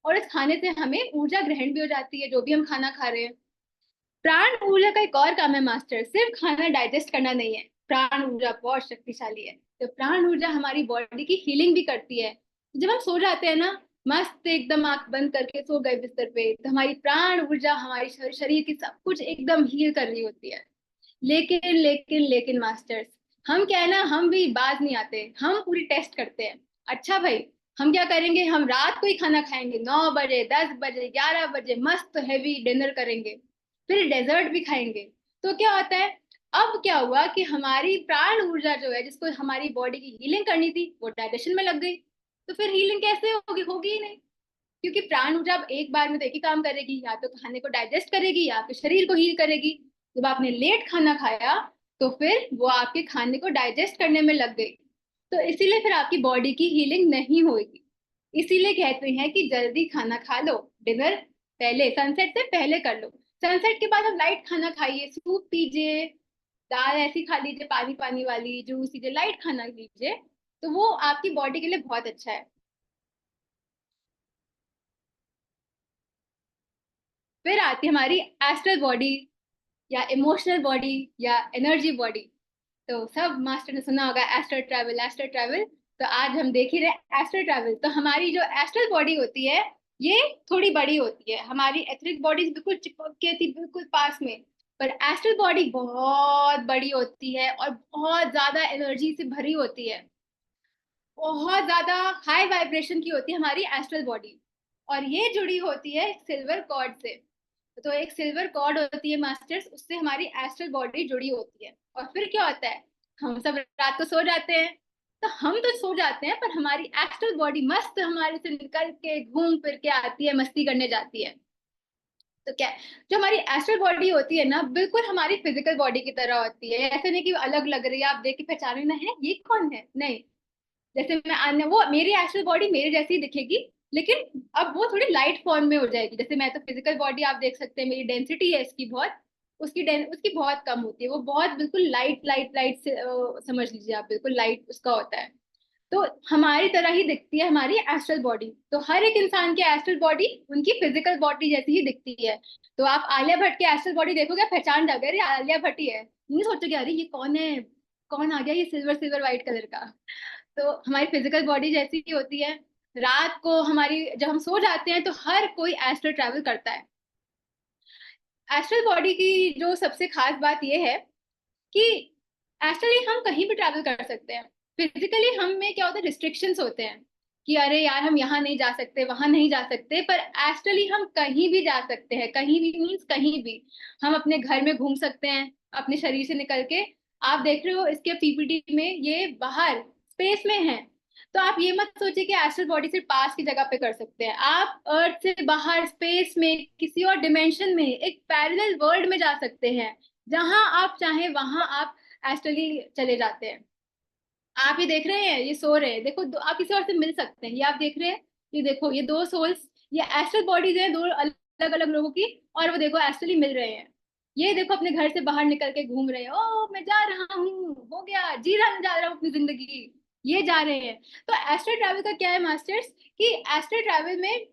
और इस खाने से हमें ऊर्जा ग्रहण भी हो जाती है, जो भी हम खाना खा रहे हैं। प्राण ऊर्जा का एक और काम है मास्टर, सिर्फ खाना डाइजेस्ट करना नहीं है। प्राण ऊर्जा बहुत शक्तिशाली है। तो प्राण ऊर्जा हमारी बॉडी की हीलिंग भी करती है। जब हम सो जाते हैं ना, मस्त एकदम आंख बंद करके सो गए बिस्तर पे, तो हमारी प्राण ऊर्जा हमारी शरीर की सब कुछ एकदम हील कर रही होती है। लेकिन लेकिन लेकिन मास्टर्स, हम क्या है ना, हम भी बाज नहीं आते, हम पूरी टेस्ट करते हैं। अच्छा भाई, हम क्या करेंगे, हम रात को ही खाना खाएंगे, 9 बजे, 10 बजे, 11 बजे मस्त हैवी डिनर करेंगे, फिर डेजर्ट भी खाएंगे। तो क्या होता है, अब क्या हुआ कि हमारी प्राण ऊर्जा जो है, जिसको हमारी बॉडी की हीलिंग करनी थी, वो डाइजेशन में लग गई। तो फिर हीलिंग कैसे होगी? होगी ही नहीं। क्योंकि प्राण ऊर्जा अब एक बार में तो एक ही काम करेगी, या तो खाने को डाइजेस्ट करेगी या फिर शरीर को हील करेगी। जब आपने लेट खाना खाया तो फिर वो आपके खाने को डाइजेस्ट करने में लग गई, तो इसीलिए फिर आपकी बॉडी की हीलिंग नहीं होगी। इसीलिए कहते हैं कि जल्दी खाना खा लो, डिनर पहले, सनसेट से पहले कर लो। सनसेट के बाद आप लाइट खाना खाइए, सूप पीजिए, दाल ऐसी खा लीजिए, पानी पानी वाली जूस लीजिए, लाइट खाना लीजिए, तो वो आपकी बॉडी के लिए बहुत अच्छा है। फिर आती है हमारी एस्ट्रल बॉडी, या इमोशनल बॉडी, या एनर्जी बॉडी। तो सब मास्टर ने सुना होगा एस्ट्रल ट्रैवल, एस्ट्रल ट्रैवल। तो आज हम देख ही रहे एस्ट्रल ट्रैवल। तो हमारी जो एस्ट्रल बॉडी होती है, ये थोड़ी बड़ी होती है। हमारी एथरिक बॉडी बिल्कुल चिपक के थी, बिल्कुल पास में। पर एस्ट्रल बॉडी बहुत बड़ी होती है और बहुत ज्यादा एनर्जी से भरी होती है। बहुत ज्यादा हाई वाइब्रेशन की होती है हमारी एस्ट्रल बॉडी। और ये जुड़ी होती है सिल्वर कॉर्ड से। तो एक सिल्वर कॉर्ड होती है मास्टर्स, उससे हमारी एस्ट्रल बॉडी जुड़ी होती है। और फिर क्या होता है, हम सब रात को सो जाते हैं। तो हम तो सो जाते हैं, पर हमारी एस्ट्रल बॉडी मस्त हमारे से निकल के घूम फिर के आती है, मस्ती करने जाती है। तो क्या, जो हमारी एस्ट्रल बॉडी होती है ना, बिल्कुल हमारी फिजिकल बॉडी की तरह होती है। ऐसे नहीं कि अलग लग रही है, आप देख के पहचाने ना है ये कौन है, नहीं। जैसे मैं आने, वो मेरी एस्ट्रल बॉडी मेरे जैसी दिखेगी, लेकिन अब वो थोड़ी लाइट फॉर्म में हो जाएगी। जैसे मैं तो फिजिकल बॉडी आप देख सकते हैं, मेरी डेंसिटी है इसकी बहुत, उसकी बहुत कम होती है। वो बहुत बिल्कुल लाइट लाइट लाइट से समझ लीजिए आप, बिल्कुल लाइट उसका होता है। तो हमारी तरह ही दिखती है हमारी एस्ट्रल बॉडी। तो हर एक इंसान की एस्ट्रल बॉडी उनकी फिजिकल बॉडी जैसी ही दिखती है। तो आप आलिया भट्ट की एस्ट्रल बॉडी देखोगे, पहचान जाओगे, अरे आलिया भट्ट ही है, नहीं सोचोगे अरे ये कौन है, कौन आ गया ये सिल्वर सिल्वर व्हाइट कलर का। तो हमारी फिजिकल बॉडी जैसी ही होती है। रात को हमारी, जब हम सो जाते हैं तो हर कोई एस्ट्रल ट्रैवल करता है। एस्ट्रल बॉडी की जो सबसे खास बात यह है कि एस्ट्रली हम कहीं भी ट्रैवल कर सकते हैं। फिजिकली हम में क्या होता है, रिस्ट्रिक्शंस होते हैं कि अरे यार हम यहाँ नहीं जा सकते, वहां नहीं जा सकते। पर एस्ट्रली हम कहीं भी जा सकते हैं, कहीं भी मीन्स कहीं भी। हम अपने घर में घूम सकते हैं अपने शरीर से निकल के। आप देख रहे हो इसके पीपीटी में, ये बाहर स्पेस में है। तो आप ये मत सोचिए कि एस्ट्रल बॉडी सिर्फ पास की जगह पे कर सकते हैं। आप अर्थ से बाहर स्पेस में किसी और डिमेंशन में, एक पैरेलल वर्ल्ड में जा सकते हैं। जहां आप चाहें वहां आप एस्ट्रली चले जाते हैं। आप ये देख रहे हैं, ये सो रहे हैं, देखो आप किसी और से मिल सकते हैं। ये आप देख रहे हैं, ये देखो ये दो सोल्स, ये एस्ट्रल बॉडीज हैं दो अलग अलग लोगों की, और वो देखो एस्ट्रली मिल रहे हैं। ये देखो अपने घर से बाहर निकल के घूम रहे हैं, ओ मैं जा रहा हूँ, हो गया, जी रहा जा रहा हूँ अपनी जिंदगी, ये जा रहे हैं। तो एस्ट्रल ट्रैवल का क्या है मास्टर्स, कि एस्ट्रल ट्रैवल में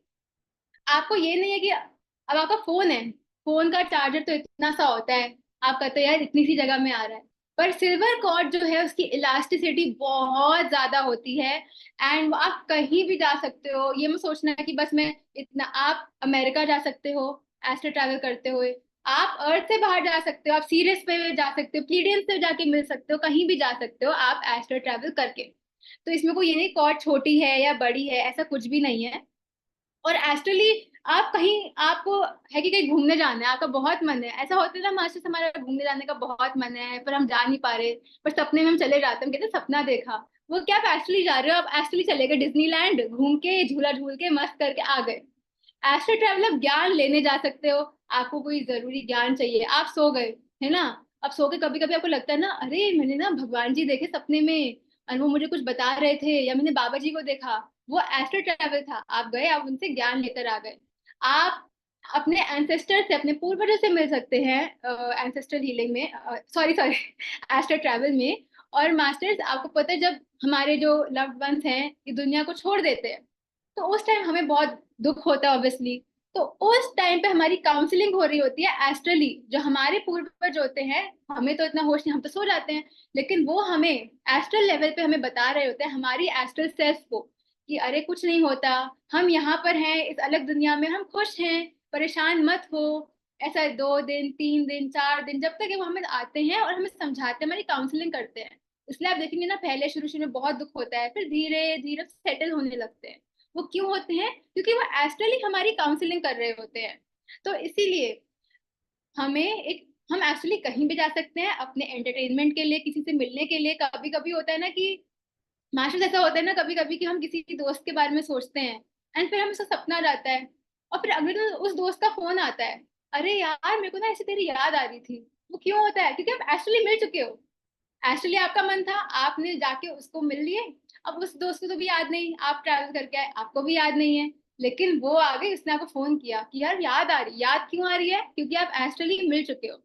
आपको ये नहीं है कि अब आपका फोन है, फोन का चार्जर तो इतना सा होता है, आप कहते हैं यार इतनी सी जगह में आ रहा है, पर सिल्वर कॉर्ड जो है उसकी इलास्टिसिटी बहुत ज्यादा होती है। एंड आप कहीं भी जा सकते हो, ये मत सोचना कि बस मैं इतना, आप अमेरिका जा सकते हो एस्ट्रल ट्रैवल करते हुए, आप अर्थ से बाहर जा सकते हो, आप सीरियस पे जा सकते हो, प्लीडियंस से जाके मिल सकते हो, कहीं भी जा सकते हो आप एस्ट्रल ट्रैवल करके। तो इसमें कोई ये नहीं कॉर्ड छोटी है या बड़ी है, ऐसा कुछ भी नहीं है। और एस्ट्रली आप कहीं, आपको है कि कहीं घूमने जाना है, आपका बहुत मन है, ऐसा होता है ना मास्टर्स, हमारा घूमने जाने का बहुत मन है पर हम जा नहीं पा रहे, पर सपने में हम चले जाते हैं, हम कहते हैं सपना देखा। वो क्या, आप एस्ट्रली जा रहे हो, आप एस्ट्रली चले गए डिज्नीलैंड, घूम के झूला झूल के मस्त करके आ गए। एस्ट्रल ट्रैवल आप ज्ञान लेने जा सकते हो, आपको कोई जरूरी ज्ञान चाहिए, आप सो गए, है ना, अब सो के कभी कभी आपको लगता है ना, अरे मैंने ना भगवान जी देखे सपने में और वो मुझे कुछ बता रहे थे, या मैंने बाबा जी को देखा, वो एस्ट्रल ट्रैवल था, आप गए, आप उनसे ज्ञान लेकर आ गए। आप अपने एंसेस्टर से, अपने पूर्वजों से मिल सकते हैं एंसेस्ट्रल हीलिंग में, सॉरी सॉरी एस्ट्रल ट्रैवल में। और मास्टर्स आपको पता है, जब हमारे जो लव्ड वंस हैं ये दुनिया को छोड़ देते हैं, तो उस टाइम हमें बहुत दुख होता है ऑब्वियसली। तो उस टाइम पे हमारी काउंसलिंग हो रही होती है एस्ट्रली, जो हमारे पूर्वज होते हैं, हमें तो इतना होश नहीं, हम तो सो जाते हैं, लेकिन वो हमें एस्ट्रल लेवल पे हमें बता रहे होते हैं, हमारी एस्ट्रल सेल्फ को, कि अरे कुछ नहीं होता, हम यहाँ पर हैं इस अलग दुनिया में, हम खुश हैं, परेशान मत हो। ऐसा 2 दिन 3 दिन 4 दिन, जब तक वो हमें आते हैं और हमें समझाते हैं, हमारी काउंसलिंग करते हैं। इसलिए आप देखेंगे ना, पहले शुरू शुरू में बहुत दुख होता है, फिर धीरे धीरे सेटल होने लगते हैं। वो क्यों होते हैं, क्योंकि वो एस्ट्रली हमारी काउंसलिंग कर रहे होते हैं। तो इसीलिए हमें एक, हम एक्चुअली कहीं भी जा सकते हैं अपने एंटरटेनमेंट के लिए, किसी से मिलने के लिए। कभी कभी होता है ना कि मास्टर्स, ऐसा होता है ना कभी कभी कि हम किसी दोस्त के बारे में सोचते हैं एंड फिर हमें उसका सपना आ जाता है, और फिर अगले दिन उस दोस्त का फोन आता है, अरे यार मेरे को ना ऐसे तेरी याद आ रही थी। वो क्यों होता है, क्योंकि आप एक्चुअली मिल चुके हो, एक्चुअली आपका मन था, आपने जाके उसको मिल लिए। अब उस दोस्त को तो भी याद नहीं, आप ट्रैवल करके आए, आपको भी याद नहीं है, लेकिन वो आ गई, उसने आपको फोन किया कि यार याद आ रही, याद क्यों आ रही है, क्योंकि आप एस्ट्रली मिल चुके हो।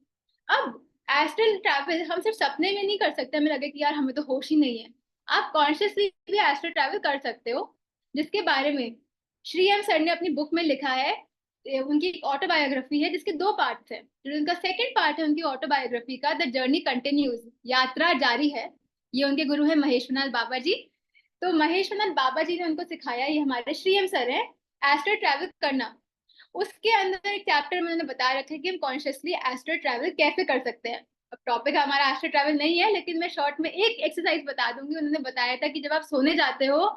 अब एस्ट्रल ट्रैवल हम सिर्फ सपने में नहीं कर सकते, हमें लगे कि यार हमें तो होश ही नहीं है, आप कॉन्शियसली भी एस्ट्रल ट्रैवल कर सकते हो, जिसके बारे में श्री एम सर ने अपनी बुक में लिखा है। उनकी एक ऑटोबायोग्राफी है जिसके 2 पार्ट्स हैं। जो उनका सेकंड पार्ट है उनकी ऑटोबायोग्राफी का, द जर्नी कंटिन्यूज, यात्रा जारी है, ये उनके गुरु है महेश्वरनाथ बाबा जी। तो महेश्वरनाथ बाबा जी ने उनको सिखाया, ये हमारे श्री एम सर है, एस्ट्रल ट्रैवल करना। उसके अंदर एक चैप्टर में उन्होंने बता रखा है कि हम कॉन्शियसली एस्ट्रल ट्रैवल कैसे कर सकते हैं। अब टॉपिक हमारा एस्ट्रल ट्रैवल नहीं है, लेकिन मैं शॉर्ट में एक एक्सरसाइज बता दूंगी। उन्होंने बताया था कि जब आप सोने जाते हो,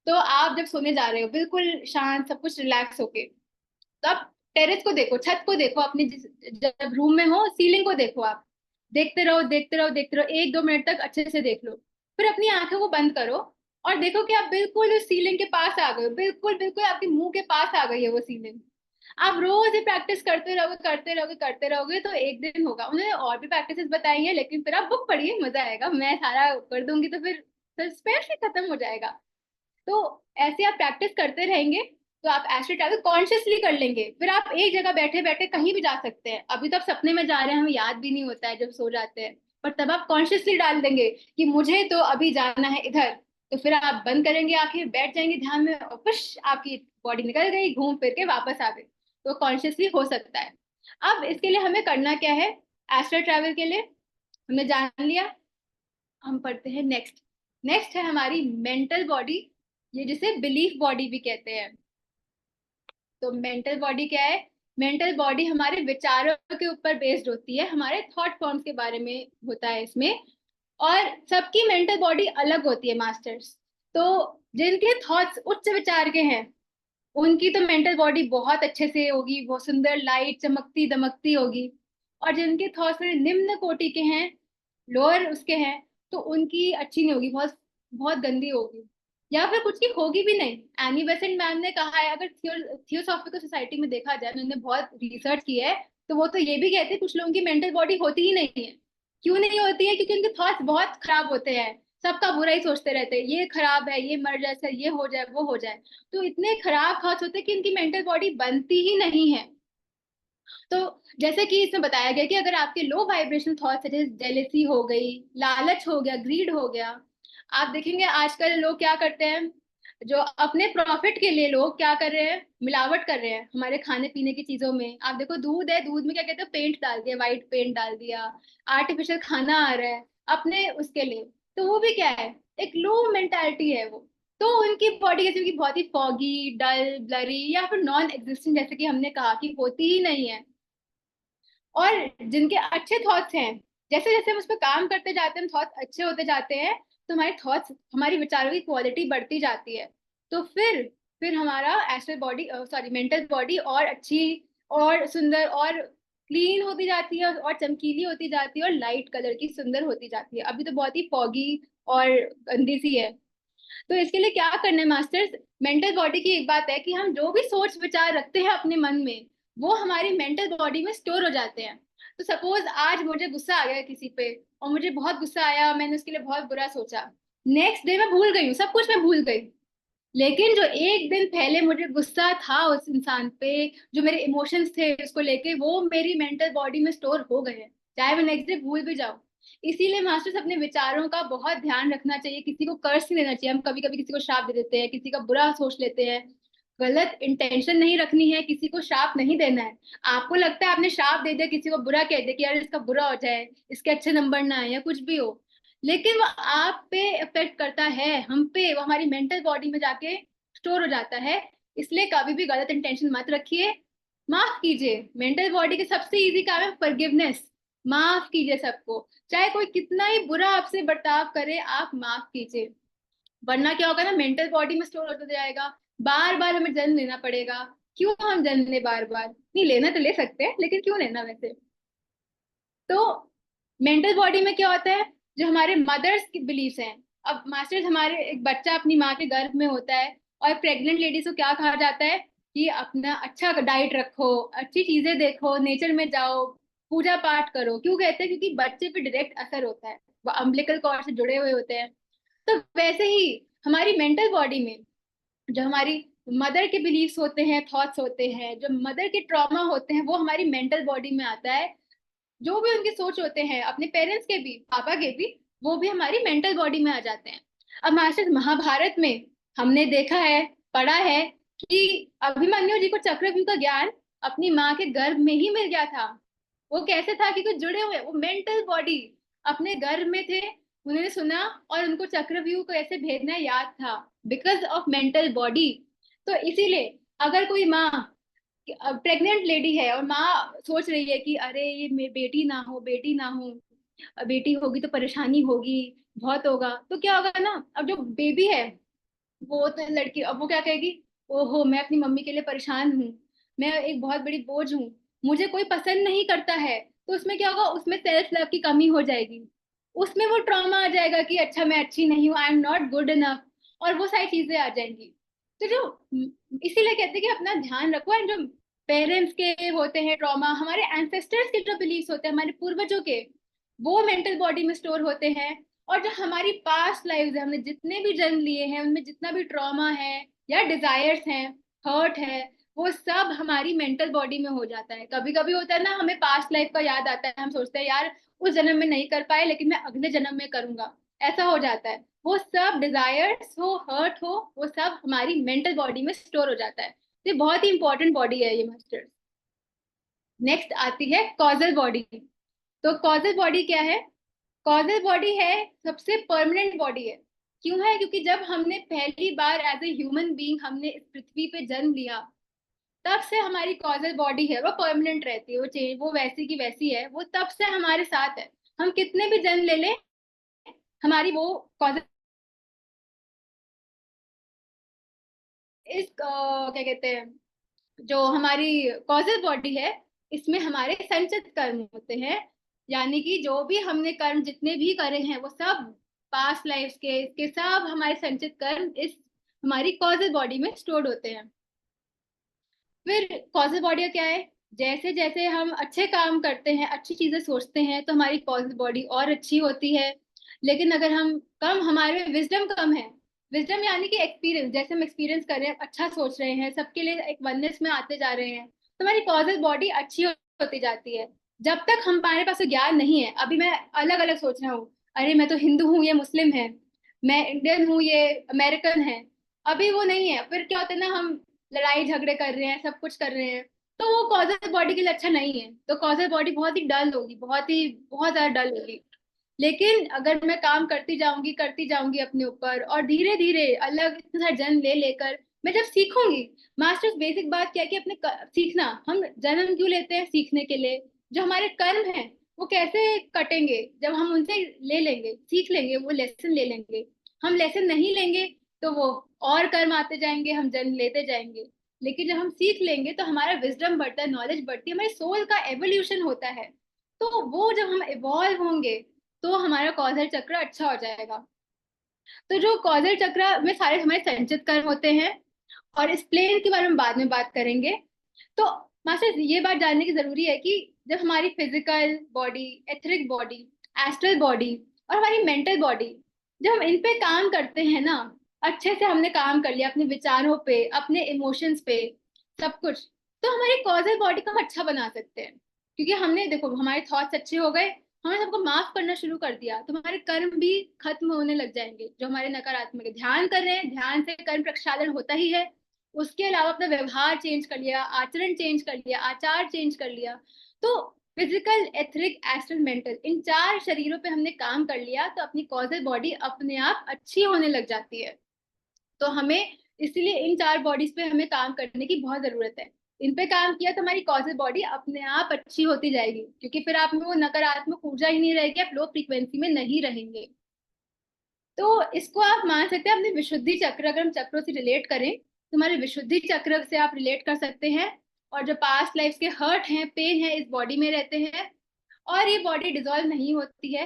तो आप जब सोने जा रहे हो बिल्कुल शांत, सब कुछ रिलैक्स होके, तो आप टेरेस को देखो, छत को देखो, अपने जब रूम में हो सीलिंग को देखो, आप देखते रहो देखते रहो देखते रहो, 1-2 मिनट तक अच्छे से देख लो। फिर अपनी आंखों को बंद करो और देखो कि आप बिल्कुल उस सीलिंग के पास आ गए हो, बिल्कुल बिल्कुल आपके मुंह के पास आ गई है वो सीलिंग। आप रोज ये प्रैक्टिस करते रहोगे करते रहोगे करते रहोगे, तो एक दिन होगा। उन्होंने और भी प्रैक्टिसेस बताई हैं, लेकिन फिर आप बुक पढ़िए, मजा आएगा, मैं सारा कर दूंगी तो फिर सस्पेंस ही खत्म हो जाएगा। तो ऐसे आप प्रैक्टिस करते रहेंगे, तो आप एस्ट्रल ट्रैवल कॉन्शियसली कर लेंगे, फिर आप एक जगह बैठे बैठे कहीं भी जा सकते हैं। अभी तो आप सपने में जा रहे हैं, हमें याद भी नहीं होता है जब सो जाते हैं, पर तब आप कॉन्शियसली डाल देंगे कि मुझे तो अभी जाना है इधर, तो फिर आप बंद करेंगे आंखें, बैठ जाएंगे ध्यान में, और पुश आपकी बॉडी निकल गई, घूम फिर के वापस आ गई। तो कॉन्शियसली हो सकता है। अब इसके लिए हमें करना क्या है, एस्ट्रल ट्रैवल के लिए हमने जान लिया, हम पढ़ते हैं नेक्स्ट। नेक्स्ट है हमारी मेंटल बॉडी, ये जिसे बिलीफ बॉडी भी कहते हैं। तो मेंटल बॉडी क्या है, मेंटल बॉडी हमारे विचारों के ऊपर बेस्ड होती है, हमारे थॉट फॉर्म्स के बारे में होता है इसमें। और सबकी मेंटल बॉडी अलग होती है मास्टर्स। तो जिनके थॉट्स उच्च विचार के हैं, उनकी तो मेंटल बॉडी बहुत अच्छे से होगी, बहुत सुंदर लाइट चमकती दमकती होगी। और जिनके थॉट्स थोड़े निम्न कोटि के हैं, लोअर उसके हैं, तो उनकी अच्छी नहीं होगी, बहुत बहुत गंदी होगी, या फिर कुछ की होगी भी नहीं। एनी बेसेंट मैम ने कहा है, अगर थियोसॉफिकल सोसाइटी में देखा जाए, उन्होंने बहुत रिसर्च की है, तो वो तो ये भी कहते हैं कुछ लोगों की मेंटल बॉडी होती ही नहीं है। क्यों नहीं होती है, क्योंकि उनके थॉट्स बहुत खराब होते हैं, सबका बुरा ही सोचते रहते हैं, ये खराब है, ये मर जाए, ये हो जाए वो हो जाए। तो इतने खराब थॉट्स होते हैं कि इनकी मेंटल बॉडी बनती ही नहीं है। तो जैसे कि इसमें बताया गया कि अगर आपके लो वाइब्रेशनल थॉट्स जैसे जेलेसी हो गई, लालच हो गया, ग्रीड हो गया, आप देखेंगे आजकल लोग क्या करते हैं, जो अपने प्रॉफिट के लिए लोग क्या कर रहे हैं, मिलावट कर रहे हैं हमारे खाने पीने की चीजों में। आप देखो दूध है, दूध में क्या कहते हैं, पेंट डाल दिया, व्हाइट पेंट डाल दिया, आर्टिफिशियल खाना आ रहा है अपने उसके लिए। तो वो भी क्या है, एक लो मेंटालिटी है वो। तो उनकी बॉडी कैसी होगी, बहुत ही फॉगी, डल, ब्लरी, या फिर नॉन एग्जिस्टेंट, जैसे कि हमने कहा कि होती ही नहीं है। और जिनके अच्छे थॉट्स हैं, जैसे जैसे हम उस पर काम करते जाते हैं, थॉट्स अच्छे होते जाते हैं, तो हमारे थॉट्स, हमारी विचारों की क्वालिटी बढ़ती जाती है। तो फिर हमारा astral body, sorry mental body और अच्छी और सुंदर और क्लीन होती जाती है, और चमकीली होती जाती है, और लाइट कलर की सुंदर होती जाती है। अभी तो बहुत ही फॉगी और गंदी सी है। तो इसके लिए क्या करना है मास्टर्स, मेंटल बॉडी की एक बात है कि हम जो भी सोच विचार रखते हैं अपने मन में, वो हमारी मेंटल बॉडी में स्टोर हो जाते हैं। तो सपोज आज मुझे गुस्सा आ गया किसी पे, और मुझे बहुत गुस्सा आया, मैंने उसके लिए बहुत बुरा सोचा, नेक्स्ट डे मैं भूल गई हूँ, सब कुछ मैं भूल गई। लेकिन जो एक दिन पहले मुझे गुस्सा था उस इंसान पे, जो मेरे इमोशंस थे उसको लेके, वो मेरी मेंटल बॉडी में स्टोर हो गए हैं, चाहे मैं नेक्स्ट डे भूल भी जाऊं। इसीलिए मास्टर्स अपने विचारों का बहुत ध्यान रखना चाहिए, किसी को कर्ज नहीं देना चाहिए। हम कभी कभी किसी को श्राप दे देते हैं, किसी का बुरा सोच लेते हैं, गलत इंटेंशन नहीं रखनी है, किसी को श्राप नहीं देना है। आपको लगता है आपने श्राप दे दिया, किसी को बुरा कह दिया कि यार इसका बुरा हो जाए, इसके अच्छे नंबर ना आए, या कुछ भी हो, लेकिन वो आप पे इफेक्ट करता है, हम पे, वो हमारी मेंटल बॉडी में जाके स्टोर हो जाता है। इसलिए कभी भी गलत इंटेंशन मत रखिए, माफ कीजिए। मेंटल बॉडी के सबसे इजी काम है फॉरगिवनेस, माफ कीजिए सबको, चाहे कोई कितना ही बुरा आपसे बर्ताव करे, आप माफ कीजिए। वरना क्या होगा ना, मेंटल बॉडी में स्टोर होता जाएगा, बार बार हमें जन्म लेना पड़ेगा। क्यों हम जन्म ले बार बार, नहीं लेना तो ले सकते हैं, लेकिन क्यों लेना वैसे। तो मेंटल बॉडी में क्या होता है, जो हमारे मदर्स की बिलीफ्स हैं। अब मास्टर्स, हमारे एक बच्चा अपनी माँ के गर्भ में होता है, और प्रेग्नेंट लेडीज को क्या कहा जाता है कि अपना अच्छा डाइट रखो, अच्छी चीजें देखो, नेचर में जाओ, पूजा पाठ करो। क्यों कहते हैं, क्योंकि बच्चे पे डायरेक्ट असर होता है, वो अम्बिलिकल कॉर्ड से जुड़े हुए होते हैं। तो वैसे ही हमारी मेंटल बॉडी में जो हमारी मदर के बिलीफ्स होते हैं, थॉट्स होते हैं, जो मदर के ट्रॉमा होते हैं, वो हमारी मेंटल बॉडी में आता है। जो भी उनके सोच होते हैं अपने पेरेंट्स के भी, पापा के भी, वो भी हमारी मेंटल बॉडी में आ जाते हैं। अब मास्टर महाभारत में हमने देखा है, पढ़ा है कि अभिमन्यु जी को चक्रव्यूह का ज्ञान अपनी माँ के गर्भ में ही मिल गया था। वो कैसे था कि कुछ जुड़े हुए, वो मेंटल बॉडी अपने गर्भ में थे, उन्होंने सुना, और उनको चक्रव्यूह को ऐसे भेजना याद था, बिकॉज ऑफ मेंटल बॉडी। तो इसीलिए अगर कोई माँ प्रेग्नेंट लेडी है, और माँ सोच रही है कि अरे ये मेरी बेटी ना हो, बेटी ना हो, बेटी होगी तो परेशानी होगी, बहुत होगा, तो क्या होगा ना, अब जो बेबी है, वो तो लड़की, अब वो क्या कहेगी, ओहो मैं अपनी मम्मी के लिए परेशान हूँ, मैं एक बहुत बड़ी बोझ हूँ, मुझे कोई पसंद नहीं करता है। तो उसमें क्या होगा, उसमें सेल्फ लव की कमी हो जाएगी, उसमें वो ट्रॉमा आ जाएगा कि अच्छा मैं अच्छी नहीं हूँ, I am not good enough, और वो सारी चीजें आ जाएंगी। तो जो इसीलिए कहते हैं कि अपना ध्यान रखो, एंड जो पेरेंट्स के होते हैं ट्रॉमा, हमारे एंसेस्टर्स के जो बिलीफ्स होते हैं, हमारे पूर्वजों के, वो मेंटल बॉडी में स्टोर होते हैं। और जो हमारी पास्ट लाइव्स है, हमने जितने भी जन्म लिए हैं, उनमें जितना भी ट्रॉमा है या डिजायर्स हैं, हर्ट है, वो सब हमारी मेंटल बॉडी में हो जाता है। कभी कभी होता है ना, हमें पास्ट लाइफ का याद आता है, हम सोचते हैं यार उस जन्म में नहीं कर पाए, लेकिन मैं अगले जन्म में करूंगा, ऐसा हो जाता है। वो सब डिजायर्स हो, हर्ट हो, वो सब हमारी मेंटल बॉडी में स्टोर हो जाता है। ये बहुत ही इंपॉर्टेंट बॉडी है ये मास्टर्स। नेक्स्ट आती है कॉजल बॉडी। तो कॉजल बॉडी क्या है, कॉजल बॉडी है सबसे परमानेंट बॉडी है। क्यों है, क्योंकि जब हमने पहली बार एज ए ह्यूमन बीइंग हमने इस पृथ्वी पे जन्म लिया, तब से हमारी कॉजल बॉडी है, वो परमानेंट रहती है, वो चेंज, वो वैसी की वैसी है, वो तब से हमारे साथ है। हम कितने भी जन्म ले लें, हमारी वो कॉजल, इस क्या कहते हैं, जो हमारी कॉजल बॉडी है, इसमें हमारे संचित कर्म होते हैं। यानी कि जो भी हमने कर्म जितने भी करे हैं, वो सब पास्ट लाइफ के, इसके सब हमारे संचित कर्म इस हमारी कॉजल बॉडी में स्टोर्ड होते हैं। फिर कॉजल बॉडी क्या है, जैसे जैसे हम अच्छे काम करते हैं, अच्छी चीजें सोचते हैं, तो हमारी कॉजल बॉडी और अच्छी होती है। लेकिन अगर हम कम, हमारे में विजडम कम है, विजडम यानी कि एक्सपीरियंस, जैसे हम एक्सपीरियंस कर रहे हैं, अच्छा सोच रहे हैं, सबके लिए एक वननेस में आते जा रहे हैं, तो तो हमारी कॉजल बॉडी अच्छी होती जाती है। जब तक हमारे पास ज्ञान नहीं है, अभी मैं अलग अलग सोच रहा हूँ, अरे मैं तो हिंदू हूँ, ये मुस्लिम है, मैं इंडियन हूँ, ये अमेरिकन है, अभी वो नहीं है, फिर क्या होता है ना, हम लड़ाई झगड़े कर रहे हैं, सब कुछ कर रहे हैं, तो वो कॉजल बॉडी के लिए अच्छा नहीं है। तो कॉजल बॉडी बहुत ही डल होगी, बहुत ज्यादा डल होगी। लेकिन अगर मैं काम करती जाऊंगी अपने ऊपर, और धीरे धीरे अलग इतना सारा जन्म ले लेकर मैं जब सीखूंगी, मास्टर्स बेसिक बात क्या है कि सीखना, हम जन्म क्यों लेते हैं? सीखने के लिए। जो हमारे कर्म हैं वो कैसे कटेंगे, जब हम उनसे ले लेंगे, सीख लेंगे, वो लेसन ले लेंगे। हम लेसन नहीं लेंगे तो वो और कर्म आते जाएंगे, हम जन्म लेते जाएंगे। लेकिन जब हम सीख लेंगे तो हमारा विजडम बढ़ता है, नॉलेज बढ़ती है, हमारी सोल का एवोल्यूशन होता है। तो वो जब हम इवॉल्व होंगे तो हमारा कौशल चक्र अच्छा हो जाएगा। तो जो कौशल चक्र में सारे हमारे संचित कर्म होते हैं, और इस प्लेन के बारे में बाद में बात करेंगे। तो मास्टर ये बात जानने की जरूरी है कि जब हमारी physical body, etheric body, astral body और हमारी मेंटल बॉडी, जब हम इन पे काम करते हैं ना, अच्छे से हमने काम कर लिया अपने विचारों पे, अपने इमोशंस पे, सब कुछ, तो हमारी कॉजल बॉडी को हम अच्छा बना सकते हैं। क्योंकि हमने देखो, हमारे थॉट्स अच्छे हो गए, हमने सबको माफ करना शुरू कर दिया, तो हमारे कर्म भी खत्म होने लग जाएंगे जो हमारे नकारात्मक है। ध्यान कर रहे हैं, ध्यान से कर्म प्रक्षालन होता ही है। उसके अलावा अपना व्यवहार चेंज कर लिया, आचरण चेंज कर लिया, आचार चेंज कर लिया, तो फिजिकल, एथरिक, एस्ट्रल, मेंटल, इन चार शरीरों पे हमने काम कर लिया, तो अपनी कॉजल बॉडी अपने आप अच्छी होने लग जाती है। तो हमें इसलिए इन चार बॉडीज पे हमें काम करने की बहुत जरूरत है। इन पे काम किया तो हमारी कॉजल बॉडी अपने आप अच्छी होती जाएगी, क्योंकि फिर आप में वो नकारात्मक ऊर्जा ही नहीं रहेगी, आप लो फ्रीक्वेंसी में नहीं रहेंगे। तो इसको आप मान सकते हैं अपने विशुद्धि चक्र, अगर हम चक्रों से रिलेट करें तो हमारे विशुद्धि चक्र से आप रिलेट कर सकते हैं। और जो पास्ट लाइफ के हर्ट हैं, पेन है, इस बॉडी में रहते हैं, और ये बॉडी डिजोल्व नहीं होती है।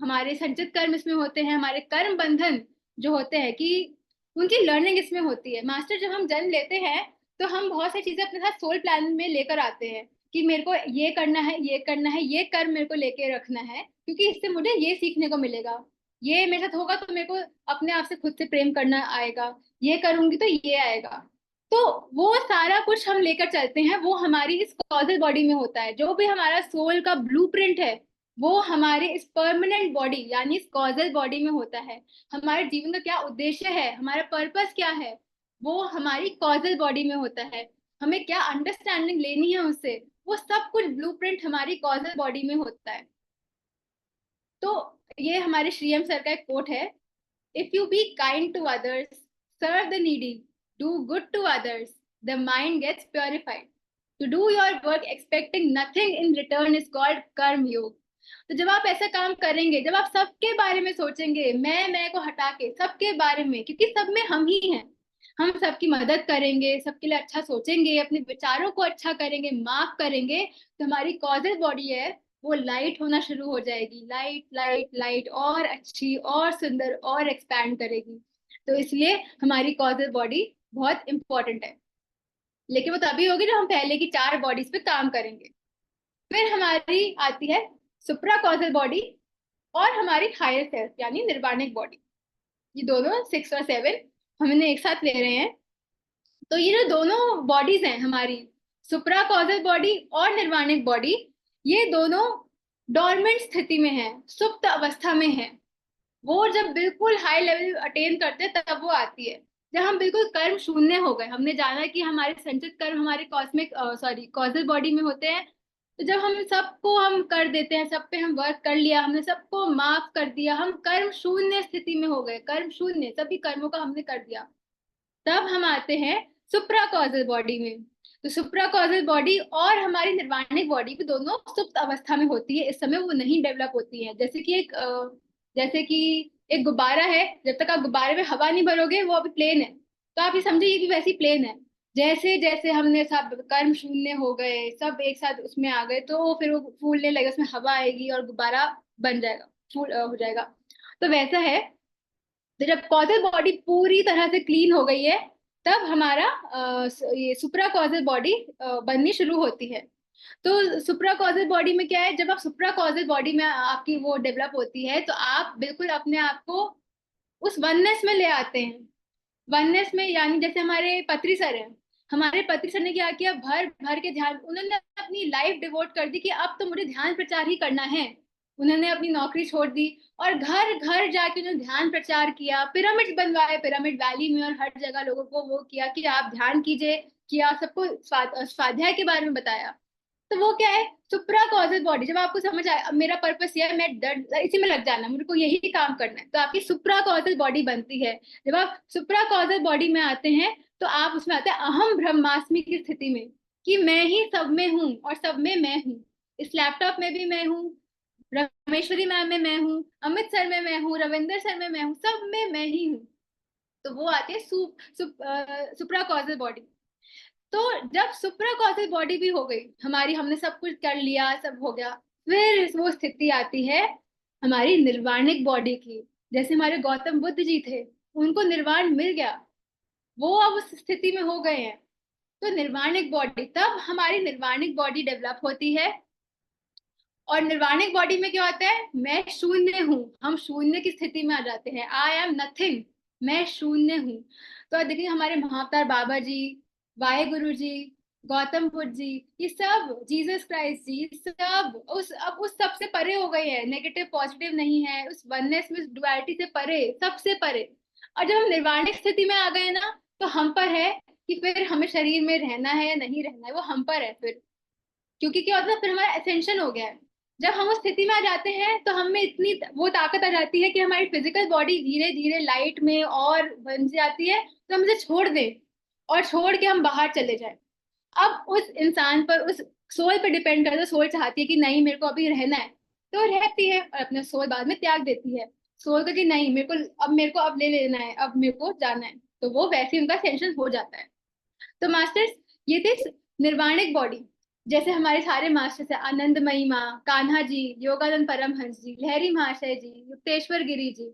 हमारे संचित कर्म इसमें होते हैं, हमारे कर्म बंधन जो होते हैं कि उनकी लर्निंग इसमें होती है। मास्टर, जब हम जन्म लेते हैं तो हम बहुत सारी चीजें अपने साथ सोल प्लान में लेकर आते हैं कि मेरे को ये करना है, ये करना है, ये कर्म मेरे को लेके रखना है, क्योंकि इससे मुझे ये सीखने को मिलेगा, ये मेरे साथ होगा तो मेरे को अपने आप से खुद से प्रेम करना आएगा, ये करूंगी तो ये आएगा। तो वो सारा कुछ हम लेकर चलते हैं, वो हमारी इस कॉजल बॉडी में होता है। जो भी हमारा सोल का ब्लूप्रिंट है वो हमारे इस परमानेंट बॉडी यानी इस कॉजल बॉडी में होता है। हमारे जीवन का क्या उद्देश्य है, हमारा पर्पस क्या है, वो हमारी कॉजल बॉडी में होता है। हमें क्या अंडरस्टैंडिंग लेनी है उससे, वो सब कुछ ब्लूप्रिंट हमारी कॉजल बॉडी में होता है। तो ये हमारे श्रीएम सर का एक कोट है, if you be kind to others, serve the needy, do good to others, the mind gets purified, to do your work expecting nothing in return is called karma yoga. तो जब आप ऐसा काम करेंगे, जब आप सबके बारे में सोचेंगे, मैं को हटा के सबके बारे में, क्योंकि सब में हम ही हैं, हम सबकी मदद करेंगे, सबके लिए अच्छा सोचेंगे, अपने विचारों को अच्छा करेंगे, माफ करेंगे, तो हमारी कॉजल बॉडी है वो लाइट होना शुरू हो जाएगी, लाइट लाइट लाइट, और अच्छी और सुंदर और एक्सपैंड करेगी। तो इसलिए हमारी कॉजल बॉडी बहुत इंपॉर्टेंट है। लेकिन वो तभी होगी जब हम पहले की चार बॉडीज पे काम करेंगे। फिर हमारी आती है सुप्रा कॉजल बॉडी और हमारी हायर सेल्फ यानी निर्वाणिक बॉडी। ये दोनों 6 और 7 हमने एक साथ ले रहे हैं। तो ये जो दोनों बॉडीज हैं हमारी, सुप्रा कॉजल बॉडी और निर्वाणिक बॉडी, ये दोनों डोरमेंट स्थिति में है, सुप्त अवस्था में है। वो जब बिल्कुल हाई लेवल अटेन करते हैं तब वो आती है, जब हम बिल्कुल कर्म शून्य हो गए। हमने जाना कि हमारे संचित कर्म हमारे कॉस्मिक कॉजल बॉडी में होते हैं। तो जब हम सबको हम कर देते हैं, सब पे हम वर्क कर लिया, हमने सबको माफ कर दिया, हम कर्म शून्य स्थिति में हो गए, कर्म शून्य, सभी कर्मों का हमने कर दिया, तब हम आते हैं सुप्रा कॉजल बॉडी में। तो सुप्रा कॉजल बॉडी और हमारी निर्वाणिक बॉडी भी दोनों सुप्त अवस्था में होती है, इस समय वो नहीं डेवलप होती है। जैसे कि एक गुब्बारा है, जब तक आप गुब्बारे में हवा नहीं भरोगे वो अभी प्लेन है, तो आप ये समझे ये भी वैसी प्लेन है। जैसे जैसे हमने सब कर्म शून्य हो गए, सब एक साथ उसमें आ गए, तो फिर वो फूलने लगे, उसमें हवा आएगी और गुब्बारा बन जाएगा, फूल हो जाएगा। तो वैसा है, तो जब कॉजल बॉडी पूरी तरह से क्लीन हो गई है, तब हमारा ये सुप्रा कॉजल बॉडी बननी शुरू होती है। तो सुप्रा कॉजल बॉडी में क्या है, जब आप सुप्रा कॉजल बॉडी में आपकी वो डेवलप होती है, तो आप बिल्कुल अपने आप को उस वननेस में ले आते हैं। वननेस में यानी जैसे हमारे पत्री सर हैं, हमारे पति सर ने क्या किया, भर भर के ध्यान, उन्होंने अपनी लाइफ डिवोट कर दी कि अब तो मुझे ध्यान प्रचार ही करना है। उन्होंने अपनी नौकरी छोड़ दी और घर घर जाके उन्होंने ध्यान प्रचार किया, पिरामिड बनवाए पिरामिड वैली में, और हर जगह लोगों को वो किया कि आप ध्यान कीजिए, किया, सबको स्वाध्याय के बारे में बताया। तो वो क्या है, सुप्रा कॉजल बॉडी। जब आपको समझ आए अब मेरा पर्पस ये है, मैं दर्द इसी में लग जाना, मेरे को यही काम करना है, तो आपकी सुप्रा कॉजल बॉडी बनती है। जब आप सुप्रा कॉजल बॉडी में आते हैं तो आप उसमें आते हैं अहम ब्रह्मास्मि की स्थिति में, कि मैं ही सब में हूँ और सब में मैं हूँ। इस लैपटॉप में भी मैं हूँ, रमेश्वरी मैम में मैं हूँ, अमित सर में मैं हूँ, रविंदर सर में मैं हूँ, सब में मैं ही हूँ। तो वो आती है सुप्रा कॉजल बॉडी। तो जब सुप्रा कॉजल बॉडी भी हो गई हमारी, हमने सब कुछ कर लिया, सब हो गया, फिर वो स्थिति आती है हमारी निर्वाणिक बॉडी की। जैसे हमारे गौतम बुद्ध जी थे, उनको निर्वाण मिल गया, वो अब उस स्थिति में हो गए हैं। तो निर्वाणिक बॉडी, तब हमारी निर्वाणिक बॉडी डेवलप होती है। और निर्वाणिक बॉडी में क्या होता है, मैं शून्य हूँ, हम शून्य की स्थिति में आ जाते हैं, आई एम नथिंग, मैं शून्य हूँ। तो देखिए हमारे महाअवतार बाबा जी, वाहे गुरु जी, गौतम बुद्ध जी, ये सब, जीसस क्राइस्ट जी, सब उस अब उस सबसे परे हो गए हैं, नेगेटिव पॉजिटिव नहीं है, उस वननेस में, डुअलिटी से परे, सबसे परे। और जब हम निर्वाणिक स्थिति में आ गए ना, तो हम पर है कि फिर हमें शरीर में रहना है या नहीं रहना है, वो हम पर है फिर। क्योंकि क्या होता है, फिर हमारा एसेंशन हो गया है। जब हम उस स्थिति में आ जाते हैं तो हम में इतनी वो ताकत आ जाती है कि हमारी फिजिकल बॉडी धीरे धीरे लाइट में और बन जाती है, तो हम इसे छोड़ दें और छोड़ के हम बाहर चले जाएं। अब उस इंसान पर, उस सोल पर डिपेंड करता है, सोल चाहती है कि नहीं मेरे को अभी रहना है, तो रहती है, और अपने सोल बाद में त्याग देती है। सोल का कि नहीं मेरे को अब ले लेना है, अब मेरे को जाना है, तो वो वैसे ही उनका टेंशन हो जाता है। तो मास्टर्स, ये थे निर्वाणिक बॉडी। जैसे हमारे सारे मास्टर्स है, आनंदमयी माँ, कान्हा जी, योगानंद परमहंस जी, लहरी महाशय जी, युक्तेश्वर गिरी जी,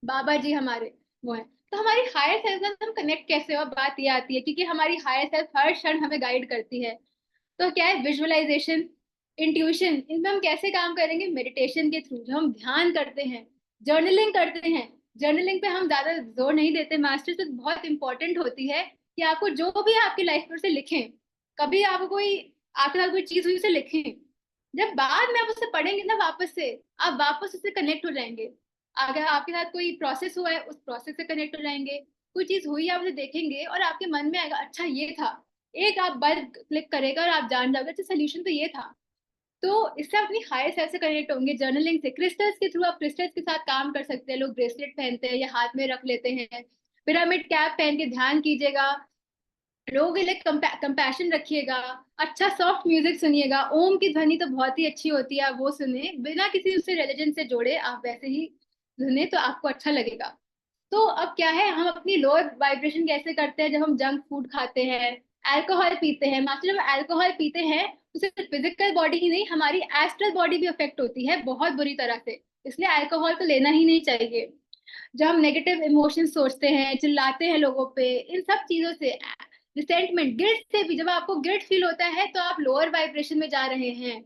बाबा जी हमारे वो है। तो हमारी हायर सेल्फ से हम कनेक्ट कैसे हो, बात ये आती है, क्योंकि हमारी हायर सेल्फ हर क्षण हमें गाइड करती है। तो क्या है, विजुअलाइजेशन, इंट्यूशन, इनमें हम कैसे काम करेंगे, मेडिटेशन के थ्रू, जो हम ध्यान करते हैं, जर्नलिंग करते हैं। जर्नलिंग पे हम ज्यादा जोर नहीं देते मास्टर, तो बहुत इंपॉर्टेंट होती है कि आपको जो भी आपकी लाइफ में से लिखें, कभी आपको कोई, आपके साथ कोई चीज हुई उसे लिखें, जब बाद में आप उसे पढ़ेंगे ना वापस से, आप वापस उससे कनेक्ट हो जाएंगे। अगर आपके साथ कोई प्रोसेस हुआ है, उस प्रोसेस से कनेक्ट हो जाएंगे। कोई चीज हुई है, आप उसे देखेंगे और आपके मन में आएगा अच्छा ये था, एक आप बल क्लिक करेगा और आप जान जाओगे अच्छा सोल्यूशन तो ये था। तो इससे आप अपनी हायर सेल्फ से कनेक्ट होंगे। जर्नलिंग से, क्रिस्टल्स के थ्रू, आप क्रिस्टल्स के साथ काम कर सकते हैं, लोग ब्रेसलेट पहनते हैं या हाथ में रख लेते हैं, पिरामिड कैप पहन के ध्यान कीजिएगा, लोगों के लिए कंपैशन रखिएगा, अच्छा सॉफ्ट म्यूजिक सुनिएगा, ओम की ध्वनि तो बहुत ही अच्छी होती है, आप वो सुने, बिना किसी उससे रिलीजन से जोड़े, आप वैसे ही सुने तो आपको अच्छा लगेगा। तो अब क्या है, हम अपनी लोअर वाइब्रेशन कैसे करते हैं, जब हम जंक फूड खाते हैं, अल्कोहल पीते हैं मास्टर। जब अल्कोहल पीते हैं उससे फिजिकल बॉडी ही नहीं, हमारी एस्ट्रल बॉडी भी अफेक्ट होती है बहुत बुरी तरह से, इसलिए अल्कोहल तो लेना ही नहीं चाहिए। जब हम नेगेटिव इमोशन सोचते हैं, चिल्लाते हैं लोगों पे, इन सब चीजों से, रिसेंटमेंट, गिल्ट से भी, जब आपको गिल्ट फील होता है तो आप लोअर वाइब्रेशन में जा रहे हैं,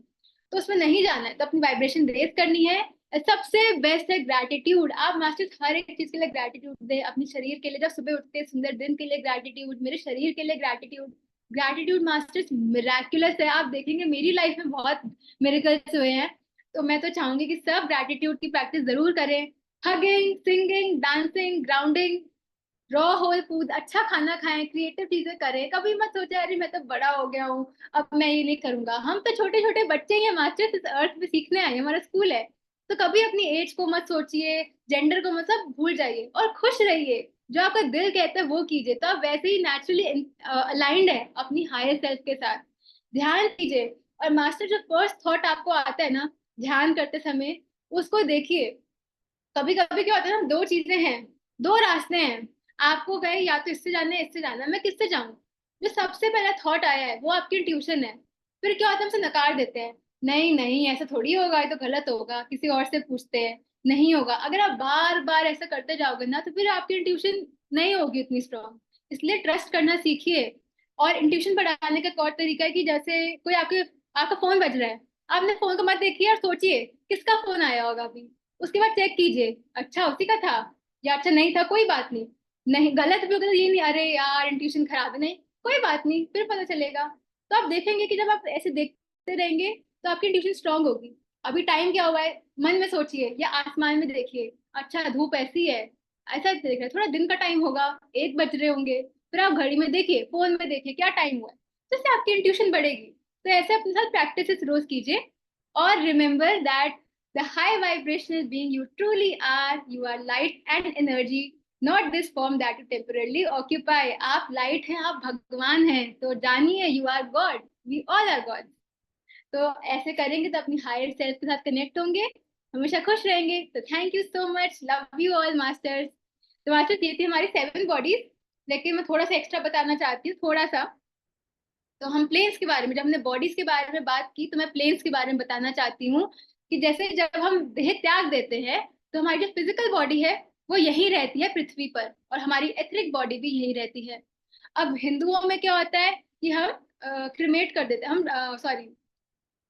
तो उसमें नहीं जाना है, तो अपनी वाइब्रेशन रेज करनी है। सबसे बेस्ट है ग्रैटिट्यूड। आप मास्टर्स हर एक चीज के लिए ग्रैटिट्यूड दे, अपने शरीर के लिए, जब सुबह उठते हैं सुंदर दिन के लिए ग्रैटिट्यूड, मेरे शरीर के लिए ग्रैटिट्यूड। ग्रैटिट्यूड मास्टर्स मिराक्युलस है, आप देखेंगे मेरी लाइफ में बहुत मिरेकल्स हुए हैं। तो मैं तो चाहूंगी कि सब ग्रैटिट्यूड की प्रैक्टिस जरूर करें। Hugging, singing, dancing, grounding, raw whole food, अच्छा खाना खाएं, क्रिएटिव चीजें करें। कभी मत सोचे अरे मैं तो बड़ा हो गया हूँ, अब मैं ये नहीं करूंगा। हम तो छोटे छोटे बच्चे ही हैं मास्टर, इस अर्थ पे सीखने आए हैं, हमारा स्कूल है। तो कभी अपनी एज को मत सोचिए, जेंडर को मत, सब भूल जाइए और खुश रहिए। जो आपका दिल कहता है वो कीजिए, तो आप वैसे ही नेचुरली अलाइंड है अपनी हायर सेल्फ के साथ। ध्यान कीजिए। और मास्टर, जो फर्स्ट थॉट आपको आता है ना ध्यान करते समय, उसको देखिए। कभी कभी क्या होता है ना, दो चीजें हैं, दो रास्ते हैं, आपको गए या तो इससे जाना है इससे जाना है, मैं किससे जाऊं। जो सबसे पहला थॉट आया है वो आपकी ट्यूशन है। फिर क्या होता है, हमसे नकार देते हैं, नहीं नहीं ऐसा थोड़ी होगा, ये तो गलत होगा, किसी और से पूछते हैं, नहीं होगा। अगर आप बार बार ऐसा करते जाओगे ना, तो फिर आपकी इंट्यूशन नहीं होगी इतनी स्ट्रांग। इसलिए ट्रस्ट करना सीखिए। और इंट्यूशन बढ़ाने का और तरीका है कि जैसे कोई आपके, आपका फोन बज रहा है, आपने फोन को मत देखिए और सोचिए किसका फोन आया होगा अभी। उसके बाद चेक कीजिए, अच्छा उसी का था, या अच्छा नहीं था, कोई बात नहीं। नहीं गलत भी होगा तो ये नहीं अरे यार इंट्यूशन खराब है, नहीं, कोई बात नहीं, फिर पता चलेगा। तो आप देखेंगे कि जब आप ऐसे देखते रहेंगे तो आपकी इंट्यूशन स्ट्रांग होगी। अभी टाइम क्या हुआ है, मन में सोचिए या आसमान में देखिए, अच्छा धूप ऐसी है, ऐसा देख रहे हैं, थोड़ा दिन का टाइम होगा, 1 बज रहे होंगे, फिर आप घड़ी में देखिए, फोन में देखिए क्या टाइम हुआ है, तो इससे आपकी इंट्यूशन बढ़ेगी। तो ऐसे अपने साथ प्रैक्टिस रोज कीजिए। और remember that the high vibrational being you truly are, you are light and energy, not this form that you temporarily occupy. आप लाइट हैं, आप भगवान हैं, तो जानिए you are God, we all are God. तो ऐसे करेंगे तो अपनी हायर सेल्फ के साथ कनेक्ट होंगे, हमेशा खुश रहेंगे। तो thank you so much, love you all masters. तो मास्टर्स ये थी हमारी 7 बॉडीज, लेकिन मैं थोड़ा सा एक्स्ट्रा बताना चाहती हूँ, थोड़ा सा। तो हम प्लेन्स के बारे में, जब हमने बॉडीज के बारे में बात की, तो मैं प्लेन्स के बारे में बताना चाहती हूँ कि जैसे जब हम देह त्याग देते हैं तो हमारी जो फिजिकल बॉडी है वो यही रहती है पृथ्वी पर, और हमारी एथरिक बॉडी भी यही रहती है। अब हिंदुओं में क्या होता है कि हम क्रिमेट कर देते हैं, हम सॉरी,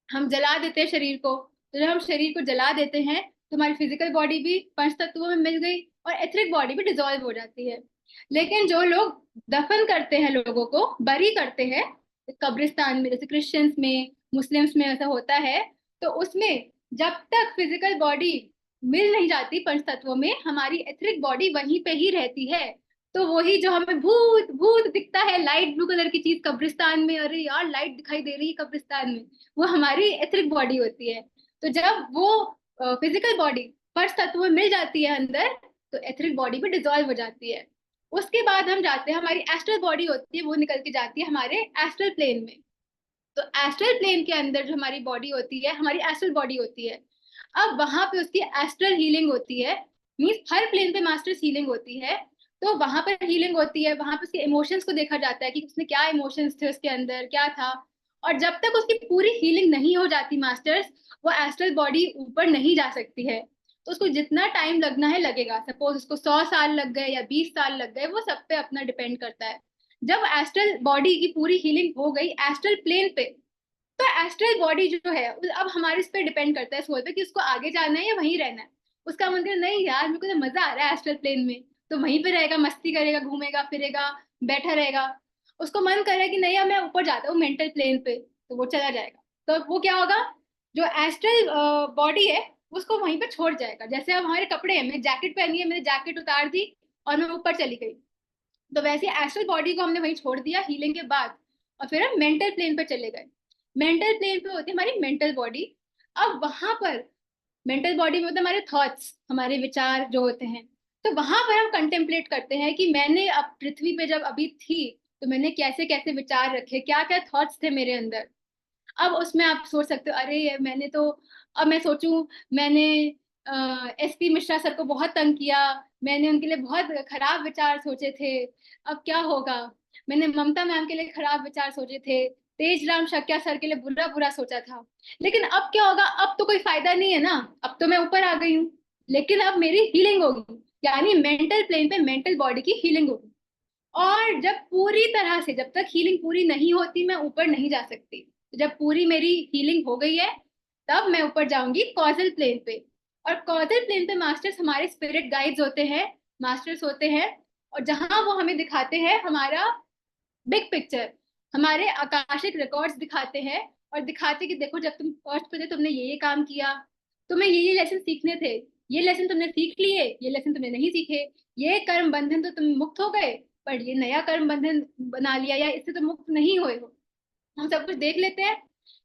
हम जला देते हैं शरीर को। तो जब हम शरीर को जला देते हैं तो हमारी फिजिकल बॉडी भी पंच तत्वों में मिल गई और एथरिक बॉडी भी डिसॉल्व हो जाती है। लेकिन जो लोग दफन करते हैं, लोगों को बरी करते हैं कब्रिस्तान में, जैसे क्रिश्चियंस में, मुस्लिम्स में ऐसा होता है, तो उसमें जब तक फिजिकल बॉडी मिल नहीं जाती पंच तत्वों में, हमारी एथरिक बॉडी वहीं पे ही रहती है। तो वही जो हमें भूत भूत दिखता है, लाइट ब्लू कलर की चीज कब्रिस्तान में, अरे यार लाइट दिखाई दे रही है कब्रिस्तान में, वो हमारी एथरिक बॉडी होती है। तो जब वो फिजिकल बॉडी पंच तत्व में मिल जाती है अंदर, तो एथरिक बॉडी भी डिसॉल्व हो जाती है। उसके बाद हम जाते हैं, हमारी एस्ट्रल बॉडी होती है, वो निकल के जाती है हमारे एस्ट्रल प्लेन में। तो एस्ट्रल प्लेन के अंदर जो हमारी बॉडी होती है, हमारी एस्ट्रल बॉडी होती है। अब वहां पे उसकी एस्ट्रल हीलिंग होती है, मीन्स हर प्लेन पे मास्टर्स हीलिंग होती है। तो वहां पर हीलिंग होती है, वहां पे उसके इमोशंस को देखा जाता है कि उसने क्या इमोशंस थे, उसके अंदर क्या था। और जब तक उसकी पूरी हीलिंग नहीं हो जाती मास्टर्स, वो एस्ट्रल बॉडी ऊपर नहीं जा सकती है। तो उसको जितना टाइम लगना है लगेगा, सपोज उसको 100 साल लग गए या 20 साल लग गए, वो सब पे अपना डिपेंड करता है। जब एस्ट्रल बॉडी की पूरी हीलिंग हो गई एस्ट्रल प्लेन पे, तो एस्ट्रल बॉडी जो है अब हमारे इस पे डिपेंड करता है सोल पे कि उसको आगे जाना है या वहीं रहना है। उसका मन करे नहीं यार मेरे को तो मजा आ रहा है एस्ट्रल प्लेन में, तो वहीं पे रहेगा, मस्ती करेगा, घूमेगा फिरेगा, बैठा रहेगा। उसको मन करे कि नहीं यार मैं ऊपर जाता हूँ मेंटल प्लेन पे, तो वो चला जाएगा। तो वो क्या होगा, जो एस्ट्रल बॉडी है उसको वहीं पे छोड़ जाएगा। जैसे अब हमारे कपड़े हैं, मैंने जैकेट पहनी है, मैंने जैकेट उतार दी और मैं ऊपर चली गई, तो वैसे एस्ट्रल बॉडी को हमने वहीं छोड़ दिया हीलिंग के बाद, और फिर हम मेंटल प्लेन पे चले गए। मेंटल प्लेन पे होती है हमारी मेंटल बॉडी। अब वहां पर मेंटल बॉडी में होते हैं हमारे थॉट्स, हमारे विचार जो होते हैं। तो वहां पर हम कंटेम्पलेट करते हैं कि मैंने अब पृथ्वी पे जब अभी थी तो मैंने कैसे कैसे विचार रखे, क्या क्या थॉट्स थे मेरे अंदर। अब उसमें आप सोच सकते हो अरे ये मैंने तो, अब मैं सोचूं मैंने एसपी मिश्रा सर को बहुत तंग किया, मैंने उनके लिए बहुत खराब विचार सोचे थे, अब क्या होगा। मैंने ममता मैम के लिए खराब विचार सोचे थे, तेज राम शक्या सर के लिए बुरा बुरा सोचा था, लेकिन अब क्या होगा, अब तो कोई फायदा नहीं है ना, अब तो मैं ऊपर आ गई हूँ। लेकिन अब मेरी हीलिंग होगी, यानी मेंटल प्लेन पे मेंटल बॉडी की हीलिंग होगी। और जब पूरी तरह से, जब तक हीलिंग पूरी नहीं होती मैं ऊपर नहीं जा सकती। तो जब पूरी मेरी हीलिंग हो गई है तब मैं ऊपर जाऊंगी कॉजल प्लेन पे। और कॉजल प्लेन पे मास्टर्स हमारे स्पिरिट गाइड्स होते हैं, मास्टर्स होते हैं, और जहां वो हमें दिखाते हैं हमारा बिग पिक्चर, हमारे आकाशिक रिकॉर्ड्स दिखाते हैं। और दिखाते कि देखो जब तुम फर्स्ट पे थे तुमने ये काम किया, तुम्हें ये लेसन सीखने थे, ये लेसन तुमने सीख लिए, ये लेसन तुमने नहीं सीखे, ये कर्म बंधन तो तुम मुक्त हो गए, पर ये नया कर्म बंधन बना लिया या इससे तुम मुक्त नहीं हुए हो। हम सब कुछ देख लेते हैं।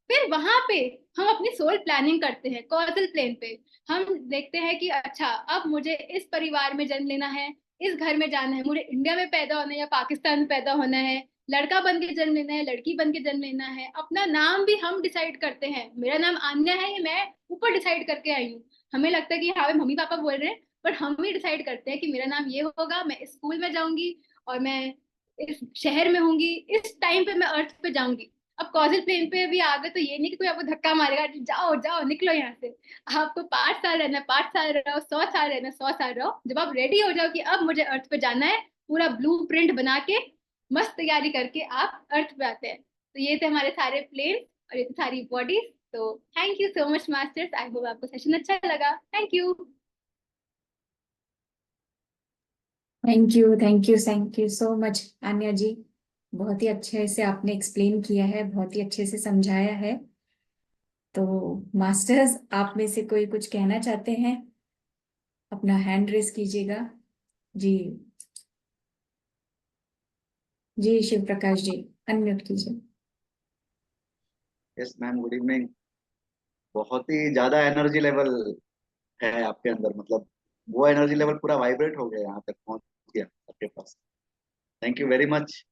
फिर वहां पे हम अपनी सोल प्लानिंग करते हैं कॉजल प्लेन पे। हम देखते हैं कि अच्छा अब मुझे इस परिवार में जन्म लेना है, इस घर में जाना है, मुझे इंडिया में पैदा होना है या पाकिस्तान में पैदा होना है, लड़का बन के जन्म लेना है, लड़की बन के जन्म लेना है। अपना नाम भी हम डिसाइड करते हैं, मेरा नाम आन्या है, ये मैं ऊपर डिसाइड करके आई हूँ। हमें लगता है कि हाँ मम्मी पापा बोल रहे हैं, पर हम ही डिसाइड करते हैं कि मेरा नाम ये होगा, मैं इस स्कूल में जाऊंगी, और मैं इस शहर में होंगी, इस टाइम पे मैं अर्थ पे जाऊंगी। अब कॉजल प्लेन पे भी आ गए तो ये नहीं कि कोई आपको धक्का मारेगा जाओ जाओ निकलो यहाँ से। आपको 5 साल रहना, 5 साल रहो, 100 साल रहना, 100 साल रहो। जब आप रेडी हो जाओ कि अब मुझे अर्थ पे जाना है, पूरा ब्लू प्रिंट बना के मस्त तैयारी करके आप अर्थ पे आते हैं। तो ये थे हमारे सारे प्लेन और ये थी सारी बॉडीज। तो thank you so much masters, I hope आपको सेशन अच्छा लगा। Thank you. Thank you so much Anya ji. बहुत ही अच्छे से आपने एक्सप्लेन किया है, बहुत ही अच्छे से समझाया है। तो मास्टर्स, आप में से कोई कुछ कहना चाहते हैं? अपना हैंड रेस कीजिएगा। जी। जी शिव प्रकाश जी, अनम्यूट कीजिए। Yes ma'am, good evening. बहुत ही ज्यादा एनर्जी लेवल है आपके अंदर, मतलब वो एनर्जी लेवल पूरा वाइब्रेट हो गया, यहाँ तक पहुंच गया आपके पास। Thank you very much.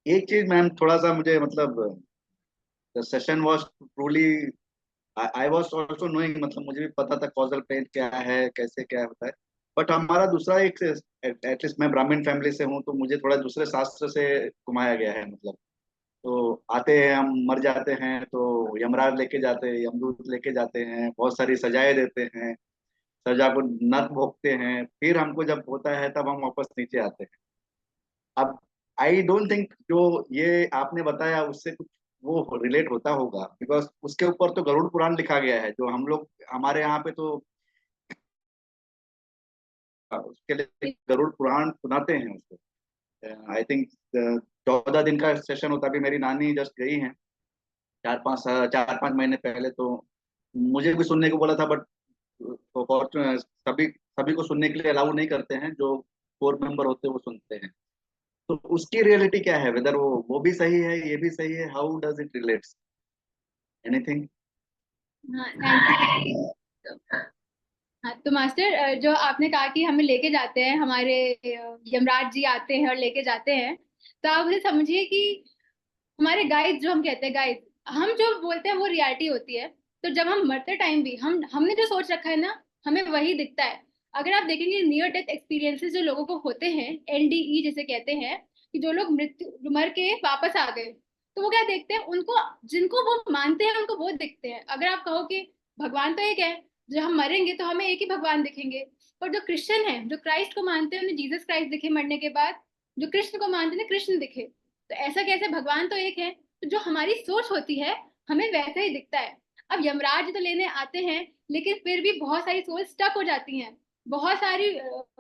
एक चीज मैम, थोड़ा सा मुझे मतलब the session was truly, I was also knowing, मतलब मुझे भी पता था कॉजल पेन क्या है, कैसे क्या होता है। बट हमारा दूसरा एक, एटलीस्ट मैं ब्राह्मण फैमिली से हूँ, तो मुझे थोड़ा दूसरे शास्त्र से घुमाया गया है। मतलब तो आते हैं, हम मर जाते हैं तो यमराज लेके जाते हैं, यमदूत लेके जाते हैं, बहुत सारी सजाएं देते हैं, सजा को नर्क भोगते हैं, फिर हमको जब होता है तब हम वापस नीचे आते हैं। अब आई डोंट थिंक जो ये आपने बताया उससे कुछ वो रिलेट होता होगा, बिकॉज उसके ऊपर तो गरुड़ पुराण लिखा गया है, जो हम लोग हमारे यहाँ पे तो उसके लिए गरुड़ पुराण सुनाते हैं उसको। आई थिंक 14 दिन का सेशन होता है। अभी मेरी नानी जस्ट गई हैं 4-5 महीने पहले, तो मुझे भी सुनने को बोला था, बट सभी सभी को सुनने के लिए अलाउ नहीं करते हैं, जो कोर मेंबर होते हैं वो सुनते हैं। तो उसकी रियलिटी क्या है, वेदर वो भी सही है, ये भी सही है, how does it relates, anything? हाँ, थैंक यू। हाँ तो मास्टर, जो आपने कहा कि हमें लेके जाते हैं, हमारे यमराज जी आते हैं और लेके जाते हैं, तो आप मुझे समझिए कि हमारे गाइड, जो हम कहते हैं गाइड, हम जो बोलते हैं वो रियलिटी होती है। तो जब हम मरते टाइम भी हमने जो सोच रखा है ना, हमें वही दिखता है। अगर आप देखेंगे नियर डेथ एक्सपीरियंसेस जो लोगों को होते हैं, एनडीई जिसे कहते हैं, कि जो लोग मृत्यु मर के वापस आ गए, तो वो क्या देखते हैं, उनको जिनको वो मानते हैं उनको वो दिखते हैं। अगर आप कहो कि भगवान तो एक है, जब हम मरेंगे तो हमें एक ही भगवान दिखेंगे। पर जो क्रिश्चियन है, जो क्राइस्ट को मानते हैं, उन्हें जीसस क्राइस्ट दिखे मरने के बाद। जो कृष्ण को मानते हैं कृष्ण दिखे। तो ऐसा कैसे, भगवान तो एक है। तो जो हमारी सोच होती है, हमें वैसा ही दिखता है। अब यमराज तो लेने आते हैं, लेकिन फिर भी बहुत सारी सोच स्टक हो जाती हैं। बहुत सारी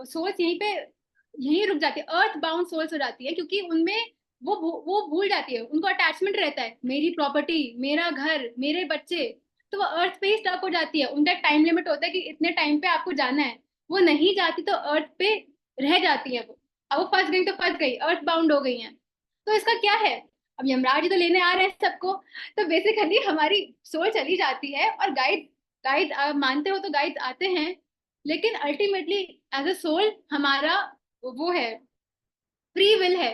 सोच यहीं पे यहीं रुक जाती है, अर्थ बाउंड सोल्स हो जाती है, क्योंकि उनमें वो भूल जाती है, उनको अटैचमेंट रहता है, मेरी प्रॉपर्टी, मेरा घर, मेरे बच्चे। तो वो अर्थ पे ही स्टक हो जाती है। उनका टाइम लिमिट होता है कि इतने टाइम पे आपको जाना है। वो नहीं जाती तो अर्थ पे रह जाती है वो। अब वो फंस गई तो फंस गई, अर्थ बाउंड हो गई हैं। तो इसका क्या है? अब यमराज जी तो लेने आ रहे हैं सबको। तो बेसिकली हमारी सोल चली जाती है, और गाइड गाइड मानते हो तो गाइड आते हैं। लेकिन अल्टीमेटली एज अ सोल हमारा वो है, फ्री विल है।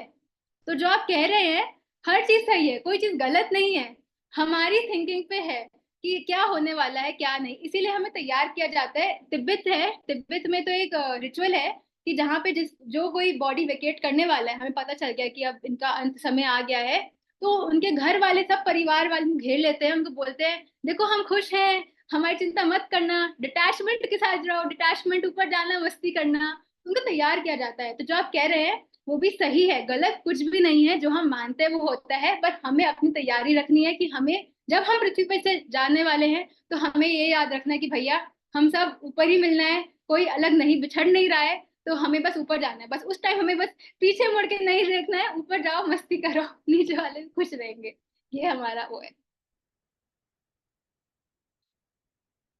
तो जो आप कह रहे हैं, हर चीज सही है, कोई चीज गलत नहीं है। हमारी थिंकिंग पे है कि क्या होने वाला है क्या नहीं। इसीलिए हमें तैयार किया जाता है। तिब्बत है, तिब्बत में तो एक रिचुअल है कि जहाँ पे जिस जो कोई बॉडी वेकेट करने वाला है, हमें पता चल गया कि अब इनका अंत समय आ गया है, तो उनके घर वाले सब परिवार वाले घेर लेते हैं, उनको बोलते हैं देखो हम खुश हैं, हमारी चिंता मत करना, डिटैचमेंट के साथ रहो, डिटैचमेंट, ऊपर जाना, मस्ती करना। उनको तैयार किया जाता है। तो जो आप कह रहे हैं वो भी सही है, गलत कुछ भी नहीं है। जो हम मानते हैं वो होता है, पर हमें अपनी तैयारी रखनी है कि हमें जब हम पृथ्वी पर से जाने वाले हैं, तो हमें ये याद रखना है कि भैया हम सब ऊपर ही मिलना है, कोई अलग नहीं, बिछड़ नहीं रहा है। तो हमें बस ऊपर जाना है, बस उस टाइम हमें बस पीछे मुड़ के नहीं देखना है, ऊपर जाओ मस्ती करो, नीचे वाले खुश रहेंगे। ये हमारा वो है।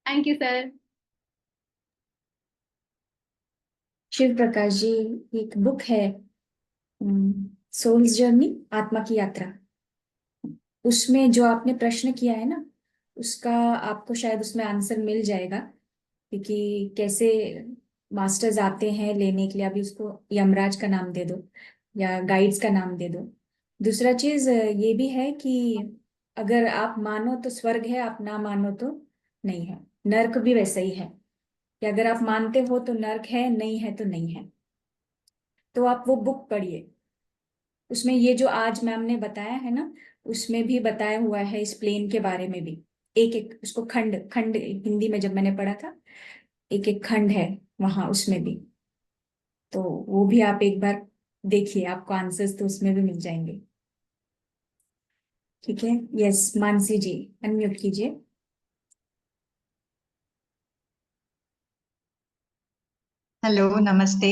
Thank you sir. Shiv Prakash ji, एक बुक है, सोल्स जर्नी, आत्मा की यात्रा। उसमें जो आपने प्रश्न किया है ना, उसका आपको शायद उसमें आंसर मिल जाएगा। क्योंकि कैसे मास्टर्स आते हैं लेने के लिए, अभी उसको यमराज का नाम दे दो या गाइड्स का नाम दे दो। दूसरा चीज ये भी है कि अगर आप मानो तो स्वर्ग है, आप ना मानो तो नहीं है। नर्क भी वैसा ही है कि अगर आप मानते हो तो नर्क है, नहीं है तो नहीं है। तो आप वो बुक पढ़िए। उसमें ये जो आज मैम ने बताया है ना, उसमें भी बताया हुआ है इस प्लेन के बारे में भी। एक एक उसको खंड खंड, हिंदी में जब मैंने पढ़ा था, एक एक खंड है वहां उसमें भी। तो वो भी आप एक बार देखिए, आपको आंसर्स तो उसमें भी मिल जाएंगे। ठीक है। यस मानसी जी, अनम्यूट कीजिए। हेलो, नमस्ते।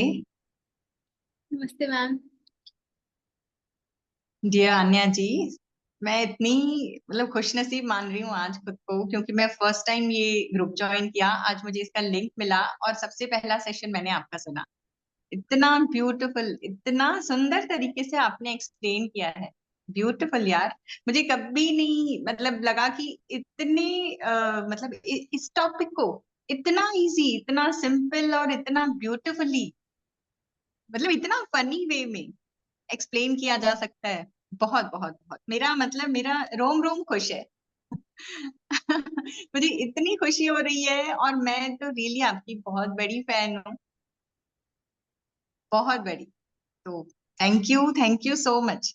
नमस्ते मैम। डियर आन्या जी, मैं इतनी मतलब खुशनसीब मान रही हूँ आज खुद को, क्योंकि मैं फर्स्ट टाइम ये ग्रुप ज्वाइन किया। आज मुझे इसका लिंक मिला और सबसे पहला सेशन मैंने आपका सुना। इतना ब्यूटीफुल, इतना सुंदर तरीके से आपने एक्सप्लेन किया है। ब्यूटीफुल यार। मुझे कभी नहीं मतलब लगा कि इतने मतलब इस टॉपिक को इतना इजी, इतना सिंपल और इतना ब्यूटीफुली, मतलब इतना फनी वे में एक्सप्लेन किया जा सकता है। बहुत बहुत बहुत, मेरा मतलब मेरा रोम रोम खुश है। मुझे इतनी खुशी हो रही है, और मैं तो रियली आपकी बहुत बड़ी फैन हूँ, बहुत बड़ी। तो थैंक यू सो मच।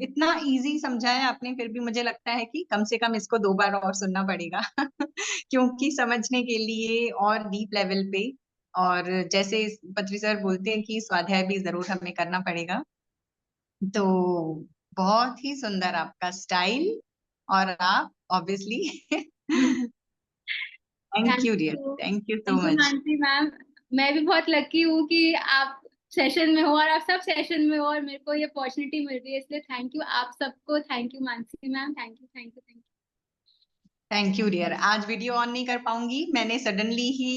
इतना इजी समझाया आपने, फिर भी मुझे लगता है कि कम से कम इसको 2 बार और सुनना पड़ेगा। क्योंकि समझने के लिए और डीप लेवल पे, और जैसे पत्री सर बोलते हैं कि स्वाध्याय भी जरूर हमें करना पड़ेगा। तो बहुत ही सुंदर आपका स्टाइल, और आप obviously thank you dear, thank you so thank you much. Mansi ma'am. मैं भी बहुत लकी हूँ कि आप सेशन में हो और आप सब सेशन में हो और मेरे को ये अपॉर्चुनिटी मिल रही है, इसलिए थैंक यू आप सबको। Thank you Mansi ma'am, thank you thank you thank you. Thank you dear. आज वीडियो ऑन नहीं कर पाऊंगी, मैंने सडनली ही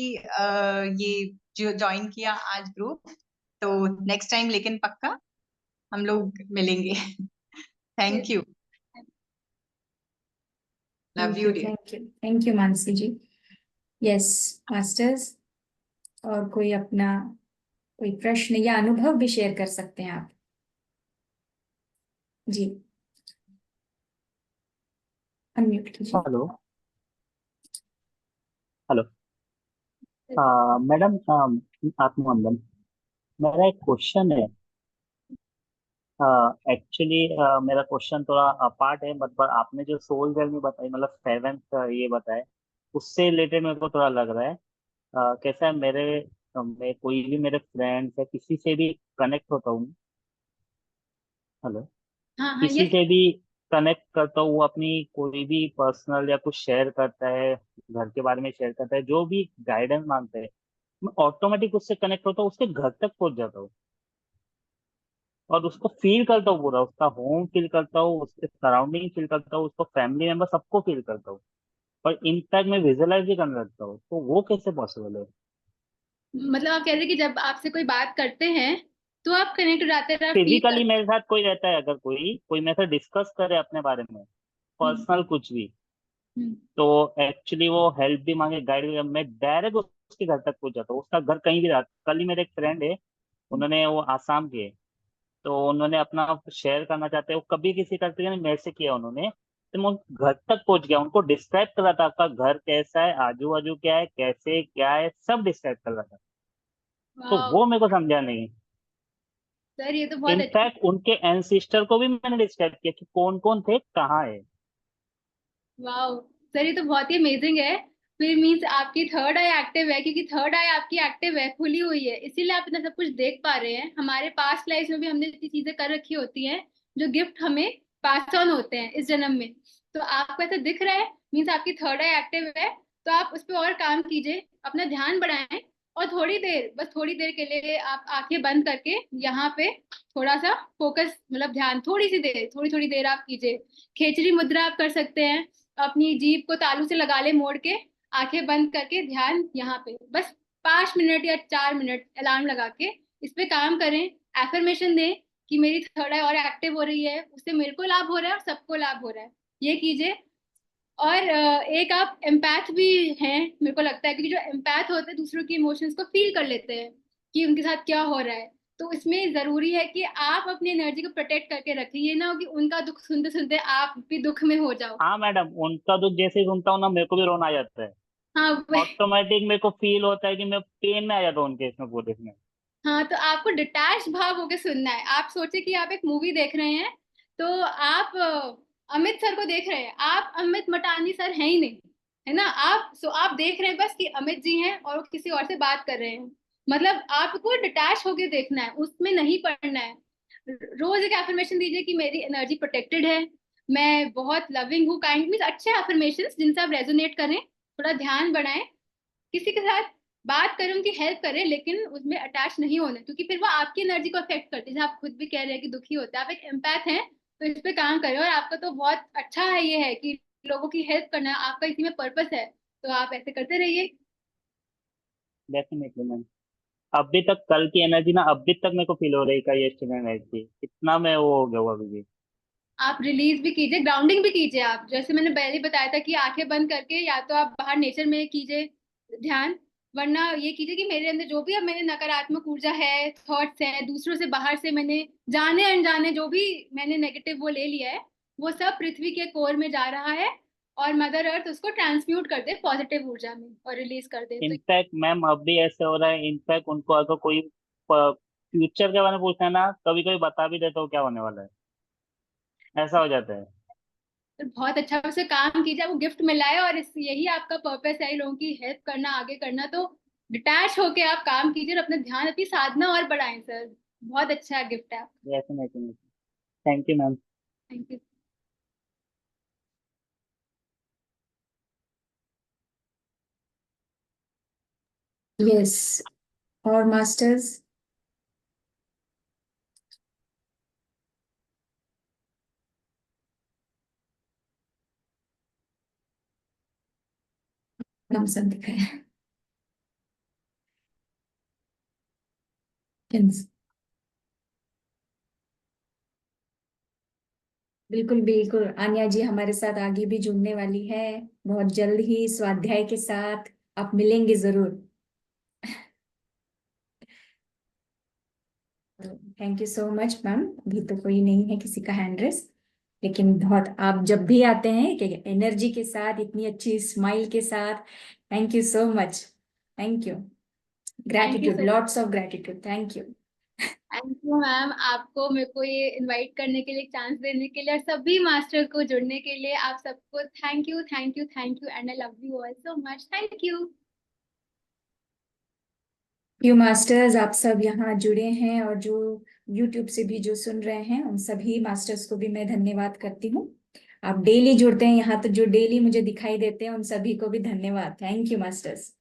ये जो ज्वाइन किया आज ग्रुप, तो नेक्स्ट टाइम लेकिन पक्का हम लोग मिलेंगे। Thank you, love you dear. Thank you Mansi ji. Yes masters, और कोई अपना कोई प्रश्न या अनुभव भी शेयर कर सकते हैं आप जी। अनम्यूट कीजिए। हेलो। हेलो। मैडम, आत्मवंदन। मेरा एक क्वेश्चन है। एक्चुअली मेरा क्वेश्चन थोड़ा अपार्ट है, मतलब आपने जो सोल जर्नी बताई, मतलब सेवेंथ ये बताए, उससे रिलेटेड मेरे को थोड़ा लग रहा है। कैसा है, मैं कोई भी मेरे फ्रेंड्स या किसी से भी कनेक्ट होता हूँ। हेलो। हाँ हाँ, किसी यस। से भी कनेक्ट करता हूँ, अपनी कोई भी पर्सनल या कुछ शेयर करता है, घर के बारे में शेयर करता है, जो भी गाइडेंस मांगता है, मैं ऑटोमेटिक उससे कनेक्ट होता हूँ, उसके घर तक पहुंच जाता हूँ और उसको फील करता हूँ, पूरा उसका होम फील करता हूँ, उसके सराउंडिंग फील करता हूँ, उसको फैमिली मेंबर सबको फील करता हूँ, और इनफैक्ट मैं विजुअलाइज भी करने लगता हूँ। तो वो कैसे पॉसिबल है? मतलब आप कह रहे हैं कि जब आपसे कोई बात करते हैं तो आप कनेक्ट हो जाते हैं, आप फील फिजिकली करते मेरे साथ कोई रहता है, अगर कोई कोई मेरे साथ डिस्कस करे अपने बारे में, हैं। पर्सनल कुछ भी, हम्म, तो एक्चुअली वो हेल्प भी मांगे, गाइड भी, मैं डायरेक्ट उसके घर तक पहुंच जाता हूँ। उसका घर कहीं भी रहा। कल ही मेरे एक फ्रेंड है, उन्होंने वो आसाम के, तो उन्होंने अपना शेयर करना चाहते हैं, वो कभी किसी करते नहीं, मेरे से किया उन्होंने, तो मैं उन घर तक पहुंच गया, उनको डिस्क्राइब कर रहा था आपका घर कैसा है, आजू बाजू क्या है, कैसे क्या है, सब डिस्क्राइब कर रहा था। तो वाह वो मेरे को समझा नहीं। सर, ये तो बहुत अच्छी। इनफैक्ट उनके एंसिस्टर को भी मैंने डिस्क्राइब किया कि कौन कौन थे, कहाँ है। वाह सर, ये तो बहुत ही अमेजिंग है। फिर मीन्स आपकी थर्ड आई एक्टिव है, क्योंकि थर्ड आई आपकी एक्टिव है, खुली हुई है, इसीलिए आप इतना सब कुछ देख पा रहे हैं। हमारे पास्ट लाइफ में भी हमने इतनी चीजें कर रखी होती हैं जो गिफ्ट हमें पास ऑन होते हैं इस जन्म में। तो आपको ऐसा दिख रहा है, मीन्स आपकी थर्ड आई एक्टिव है। तो आप उस पर और काम कीजिए, अपना ध्यान बढ़ाएं, और थोड़ी देर, बस थोड़ी देर के लिए आप आंखें बंद करके यहाँ पे थोड़ा सा फोकस, मतलब ध्यान थोड़ी सी देर, थोड़ी थोड़ी देर आप कीजिए। खेचरी मुद्रा आप कर सकते हैं, अपनी जीभ को तालू से लगा ले मोड़ के, आंखें बंद करके ध्यान यहाँ पे बस 5 मिनट या 4 मिनट अलार्म लगा के इस पे काम करें। एफर्मेशन दें कि मेरी थर्ड आई और एक्टिव हो रही है, उससे मेरे को लाभ हो रहा है और सबको लाभ हो रहा है। ये कीजिए। और एक आप एम्पैथ भी हैं मेरे को लगता है, क्योंकि जो एम्पैथ होते हैं दूसरों की इमोशंस को फील कर लेते हैं कि उनके साथ क्या हो रहा है। तो इसमें जरूरी है कि आप अपनी एनर्जी को प्रोटेक्ट करके रखें, ये ना हो कि उनका दुख सुनते सुनते आप भी दुख में हो जाओ। हाँ मैडम, उनका दुख जैसे ही सुनता हूँ ना, मेरे को भी रोना आ जाता है। हाँ ऑटोमेटिक मेरे को फील होता है कि मैं पेन में आ जाता हूँ उनके इसमें, पूरे इसमें। हाँ, तो आपको डिटैच भाव होके सुनना है। आप सोचे कि आप एक मूवी देख रहे हैं, तो आप अमित सर को देख रहे हैं, आप अमित मटानी सर हैं ही नहीं, है ना। आप देख रहे हैं बस कि अमित जी हैं और वो किसी और से बात कर रहे हैं। मतलब आपको डिटैच होके देखना है, उसमें नहीं पड़ना है। रोज एक एफर्मेशन दीजिए कि मेरी एनर्जी प्रोटेक्टेड है, मैं बहुत लविंग हूँ, काइंड मीन्स अच्छे एफर्मेशन जिनसे आप रेजोनेट करें। थोड़ा ध्यान बढ़ाएं, किसी के साथ बात करें, उनकी हेल्प करें, लेकिन उसमें अटैच नहीं होना, क्योंकि फिर वो आपकी एनर्जी को अफेक्ट करती है। जैसे आप खुद भी कह रहे हैं कि दुखी होते हैं, आप एक एम्पैथ हैं, तो इस पे काम करें। और आपका तो बहुत अच्छा है, ये है कि लोगों की हेल्प करना आपका इसी में पर्पस है, तो आप ऐसे करते रहिए। Definitely ma'am. अभी तक कल की एनर्जी ना अभी तक मेरे को फील हो रही है यस्टरडे नाइट की, इतना मैं वो हो गया हूँ अभी भी। आप रिलीज भी कीजिए, ग्राउंडिंग भी कीजिए। आप जैसे मैंने पहले बताया था कि आंखें बंद करके या तो आप बाहर नेचर में कीजिए ध्यान, वरना ये कीजिए कि मेरे अंदर जो भी अब मैंने नकारात्मक ऊर्जा है, थॉट्स है, दूसरों से बाहर से मैंने जाने अनजाने जो भी मैंने नेगेटिव वो ले लिया है, वो सब पृथ्वी के कोर में जा रहा है, और मदर अर्थ उसको ट्रांसम्यूट कर दे पॉजिटिव ऊर्जा में और रिलीज कर दे। तो इनफैक्ट मैम अब भी ऐसे हो रहा है, इनफैक्ट उनको अगर कोई फ्यूचर के बारे में पूछना है ना, कभी कभी बता भी देता हूँ क्या होने वाला है, ऐसा हो जाता है। तो बहुत अच्छा उसे काम कीजिए, वो गिफ्ट मिला है, और यही आपका पर्पस है, लोगों की हेल्प करना, आगे करना। तो डिटैच होके आप काम कीजिए और अपना ध्यान, अपनी साधना और बढ़ाएं सर। बहुत अच्छा गिफ्ट है आपका। Definitely. Thank you ma'am. Thank you. Yes, और मास्टर्स? नाम सब दिखाए। Yes. बिल्कुल बिल्कुल, आन्या जी हमारे साथ आगे भी जुड़ने वाली है बहुत जल्द ही स्वाध्याय के साथ। आप मिलेंगे जरूर। Thank you so much ma'am. अभी तो कोई नहीं है किसी का हैंड रेस, लेकिन बहुत आप जब भी आते हैं कि एनर्जी के साथ, इतनी अच्छी स्माइल के साथ। Thank you so much. Thank you. Thank you gratitude, so lots of gratitude. Thank you. Thank you ma'am, आपको मेरे को ये इनवाइट करने के लिए, चांस देने के लिए, और सभी मास्टर्स को जुड़ने के लिए, आप सबको thank you, thank you, thank you, and I love you all so much. Thank you. You masters, आप सब यहाँ जुड़े हैं और जो यूट्यूब से भी जो सुन रहे हैं, उन सभी मास्टर्स को भी मैं धन्यवाद करती हूँ। आप डेली जुड़ते हैं यहाँ, तो जो डेली मुझे दिखाई देते हैं उन सभी को भी धन्यवाद। Thank you masters.